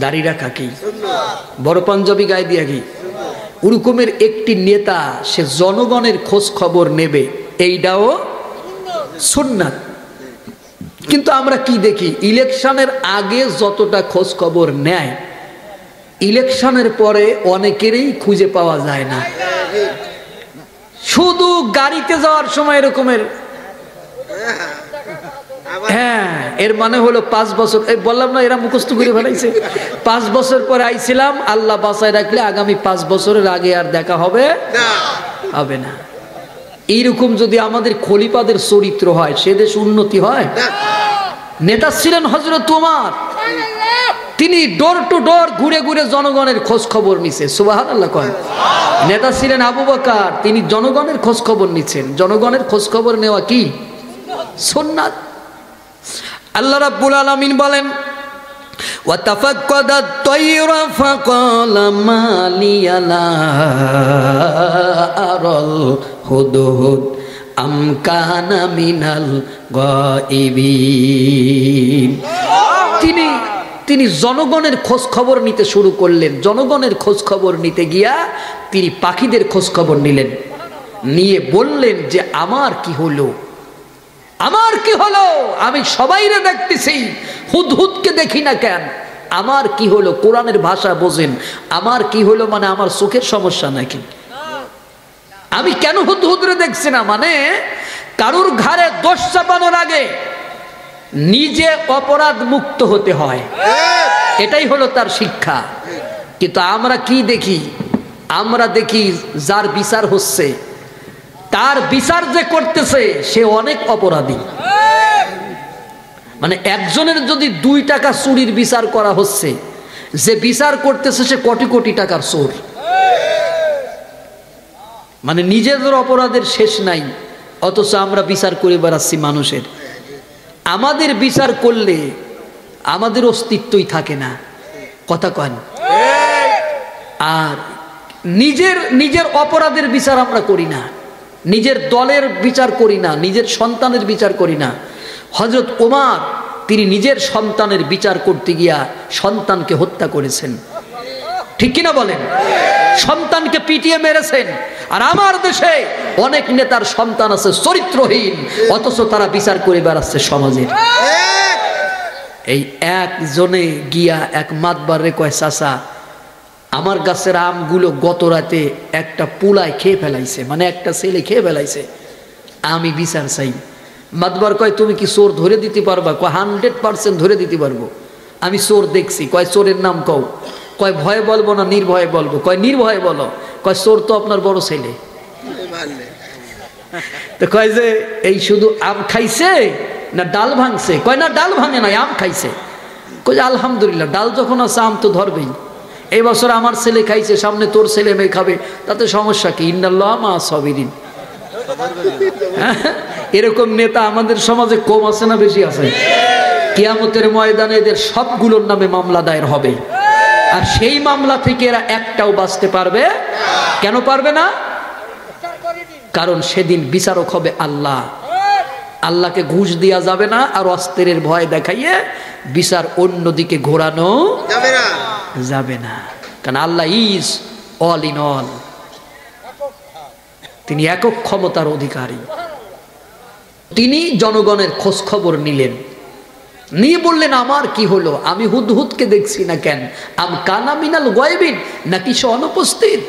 দাড়ি রাখা কি? বড় পাঞ্জাবি গায়ে দিয়া কি? ওরকমের একটি নেতা, সে জনগণের খোঁজ খবর নেবে, এইটাও সুন্নাত। কিন্তু আমরা কি দেখি, ইলেকশনের আগে যতটা খোঁজ খবর নেয়, ইলেকশনের পরে অনেকেরই খুঁজে পাওয়া যায় না। শুধু গাড়িতে যাওয়ার সময় এরকমের, হ্যাঁ, এর মানে হলো 5 বছর, এই বললাম না এরা মুখস্থ করে ফেলাইছে, 5 বছর পরে আইছিলাম, আল্লাহ বাঁচায় রাখলে আগামী 5 বছরের আগে আর দেখা হবে না। এইরকম যদি আমাদের খলিফাদের চরিত্র হয়, সে দেশ উন্নতি হয়? নেতা ছিলেন হযরত ওমর, তিনি ডোর টু ডোর ঘুরে ঘুরে জনগণের খোঁজ খবর নিছে, সুবহানাল্লাহ কয়। নেতা ছিলেন আবু বকর, তিনি জনগণের খোঁজ খবর নিছেন। জনগণের খোঁজ খবর নেওয়া কি? সুন্নাত। আল্লাহ রাব্বুল আলামিন বলেন, وَتَفَقَّدَ الطَّيْرَ فَقَالَ مَا لِيَ لَا أَرَى الْهُدْهُدَ أَمْ كَانَ مِنَ الْغَائِبِينَ। তিনি জনগণের খোঁজ খবর নিতে শুরু করলেন। জনগণের খোঁজ খবর নিতে গিয়া তিনি পাখিদের খোঁজ খবর নিলেন, নিয়ে বললেন যে আমার কি হলো, আমার কি হলো, আমি সবাইরে দেখতেছি, হুদহুদকে দেখি না কেন, আমার কি হলো? কোরআনের ভাষা বোঝেন, আমার কি হলো মানে আমার চোখের সমস্যা নাকি? আমি কেন হুদহুদরে দেখছি না? মানে কারুর ঘাড়ে দোষ চাপানোর আগে নিজে অপরাধ মুক্ত হতে হয়, এটাই হলো তার শিক্ষা। কিন্তু আমরা কি দেখি? আমরা দেখি যার বিচার হচ্ছে, তার বিচার যে করতেছে সে অনেক অপরাধী। মানে একজনের যদি 2 টাকা চুরির বিচার করা হচ্ছে, যে বিচার করতেছে সে কোটি কোটি টাকার চোর। মানে নিজেদের অপরাধের শেষ নাই, অথচ আমরা বিচার করে বেড়াচ্ছি মানুষের। আমাদের বিচার করলে আমাদের অস্তিত্বই থাকে না, কথা কন। আর নিজের অপরাধের বিচার আমরা করি না, নিজের দলের বিচার করি না, নিজের সন্তানের বিচার করি না। হযরত ওমর তিনি নিজের সন্তানের বিচার করতে গিয়া সন্তানকে হত্যা করেছেন, ঠিক কিনা বলেন? সন্তানকে পিটিয়ে মেরেছেন। আর আমার দেশে অনেক নেতার সন্তান আছে চরিত্রহীন, অথচ তারা বিচার করে বেড়াচ্ছে সমাজের। এই একজনে গিয়া এক মাতবারে কয়, চাচা আমার গাছের আমগুলো গত রাতে একটা পুলায় খেয়ে ফেলাইছে, মানে একটা ছেলে খেয়ে ফেলাইছে, আমি বিচার চাই। মাতবার কয়, তুমি কি চোর ধরে দিতে পারবা? কয় 100% ধরে দিতে পারবো, আমি চোর দেখছি। কয় চোরের নাম কও। কয় ভয়ে বলবো না নির্ভয়ে বলবো? কয় নির্ভয়ে বলো। কয় চোর তো আপনার বড় ছেলে। তো কয় যে এই শুধু আম খাইছে না ডাল ভাঙছে? কয় না ডাল ভাঙে নাই, আম খাইছে। কয় আলহামদুলিল্লাহ, ডাল যখন আছে আম তো ধরবেই। এই বছর আমার ছেলে খাইছে, সামনে তোর ছেলে মেয়ে খাবে, তাতে সমস্যা কি? ইন্নাল্লাহ মা সাবিরিন। এরকম নেতা আমাদের সমাজে কম আছে না বেশি আছে? কিয়ামতের ময়দানে এদের সবগুলোর নামে মামলা দায়ের হবে, আর সেই মামলা থেকে এরা একটাও বাঁচতে পারবে। কেন পারবে না? কারণ সেদিন বিচারক হবে আল্লাহ। আল্লাহকে ঘুষ দেওয়া যাবে না, আর অস্ত্রের ভয় দেখাইয়ে বিচার অন্যদিকে ঘোরানো যাবে না। কারণ আল্লাহ ইজ অল ইন অল, তিনি একক ক্ষমতার অধিকারী। তিনি জনগণের খোঁজ খবর নিলেন, নিয়ে বললেন আমার কি হলো, আমি হুদহুদকে দেখছি না কেন? আম কানা মিনাল গায়বিন, নাকি সে অনুপস্থিত?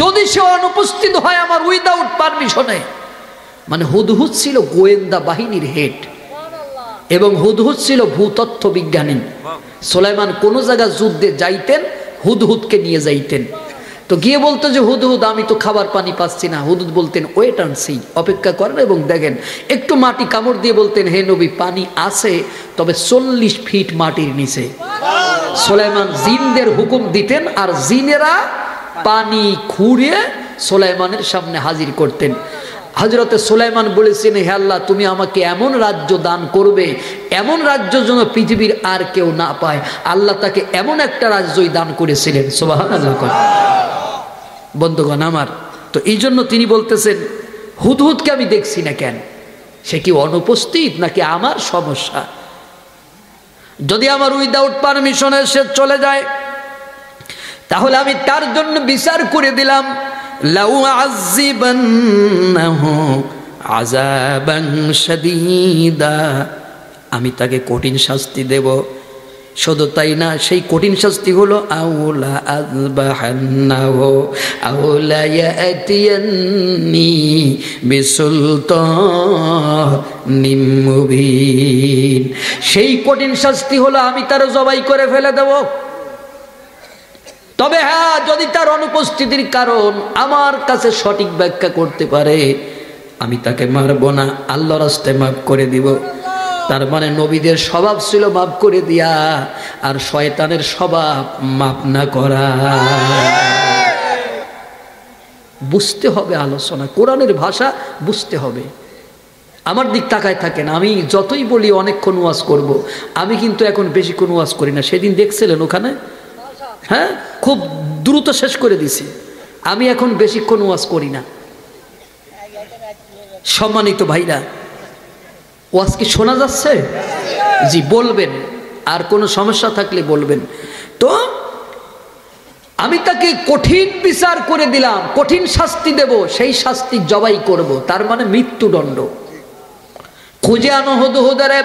যদি সে অনুপস্থিত হয় আমার উইদাউট পারমিশনে, মানে হুদহুদ ছিল গোয়েন্দা বাহিনীর হেড, এবং হুদহুদ ছিল ভূতত্ত্ব বিজ্ঞানী। সুলাইমান কোন জায়গা যুদ্ধে যাইতেন, হুদহুদকে নিয়ে যাইতেন। তো গিয়ে বলতো যে হুদহুদ আমি তো খাবার পানি পাচ্ছি না। হুদহুদ বলতেন ওয়েট অ্যান্ড সি, অপেক্ষা করেন এবং দেখেন। একটু মাটি কামড় দিয়ে বলতেন হে নবী পানি আছে, তবে 40 ফিট মাটির নিচে। সুলাইমান জিনদের হুকুম দিতেন, আর জিনেরা পানি খুঁড়ে সুলাইমানের সামনে হাজির করতেন। হযরতে সুলাইমান বলেছেন, হে আল্লাহ তুমি আমাকে এমন রাজ্য দান করবে, এমন রাজ্য যেন পৃথিবীর আর কেউ না পায়। আল্লাহ তাকে এমন একটা রাজ্যই দান করেছিলেন। সুবহানাল্লাহ। বন্ধুগণ আমার, তো এই জন্য তিনি বলতেছেন হুদহুদকে আমি দেখছি না কেন? সে কি অনুপস্থিত নাকি আমার সমস্যা? যদি আমার উইদাউট পারমিশনে সে চলে যায়, তাহলে আমি তার জন্য বিচার করে দিলাম, লাউ আযিবান্নাহু আযাবান শাদীদা, আমি তাকে কঠিন শাস্তি দেব। শুধু তাই না, সেই কঠিন শাস্তি হলো আউলা আযবাহান্নাহু আউলা ইয়াতিয়ান্নি বিসুলতানিম মুবিন, সেই কঠিন শাস্তি হলো আমি তার জবাই করে ফেলে দেব। তবে হ্যাঁ, যদি তার অনুপস্থিতির কারণ আমার কাছে সঠিক ব্যাখ্যা করতে পারে, আমি তাকে মারব না, আল্লাহর রাস্তায় মাফ করে দিব। তার মানে নবীদের স্বভাব ছিল মাফ করে দিয়া, আর শয়তানের স্বভাব মাফ না করা। বুঝতে হবে আলোচনা, কোরআনের ভাষা বুঝতে হবে। আমার দিক তাকায় থাকে না, আমি যতই বলি অনেকক্ষণ ওয়াজ করব, আমি কিন্তু এখন বেশিক্ষণ ওয়াজ করি না। সেদিন দেখছিলেন ওখানে, হ্যাঁ, খুব দ্রুত শেষ করে দিছি। আমি এখন বেশিক্ষণ ওয়াজ করি না। সম্মানিত ভাইরা, ওয়াজ কি শোনা যাচ্ছে? জি, বলবেন, আর কোনো সমস্যা থাকলে বলবেন। তো আমি তাকে কঠিন বিচার করে দিলাম, কঠিন শাস্তি দেব, সেই শাস্তি জবাই করব, তার মানে মৃত্যুদণ্ড। খুঁজে আনো হুদহুদারে।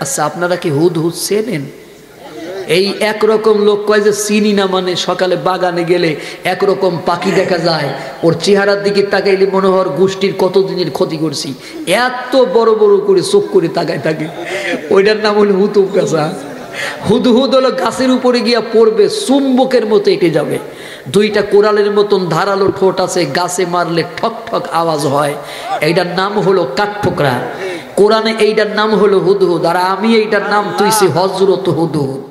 আচ্ছা, আপনারা কি হুদহুদ চেনেন? এই একরকম লোক কয় যে চিনি না, মানে সকালে বাগানে গেলে একরকম পাখি দেখা যায়, ওর চেহারার দিকে তাকাইলে মনে হয় গোষ্ঠীর কতদিনের ক্ষতি করছি, এত বড় বড় করে চোখ করে তাকায় থাকে। ওইটার নাম হলো হুতুব গাছা। হুদহুদ হলো গাছের উপরে গিয়া পড়বে, চুম্বকের মতো এঁটে যাবে, দুইটা কোরালের মতন ধারালো ঠোঁট আছে, গাছে মারলে ঠক ঠক আওয়াজ হয়, এইটার নাম হলো কাঠঠোকরা। কোরআনে এইটার নাম হলো হুদহুদ, আর আমি এইটার নাম তুইছি হযরত হুদহুদ।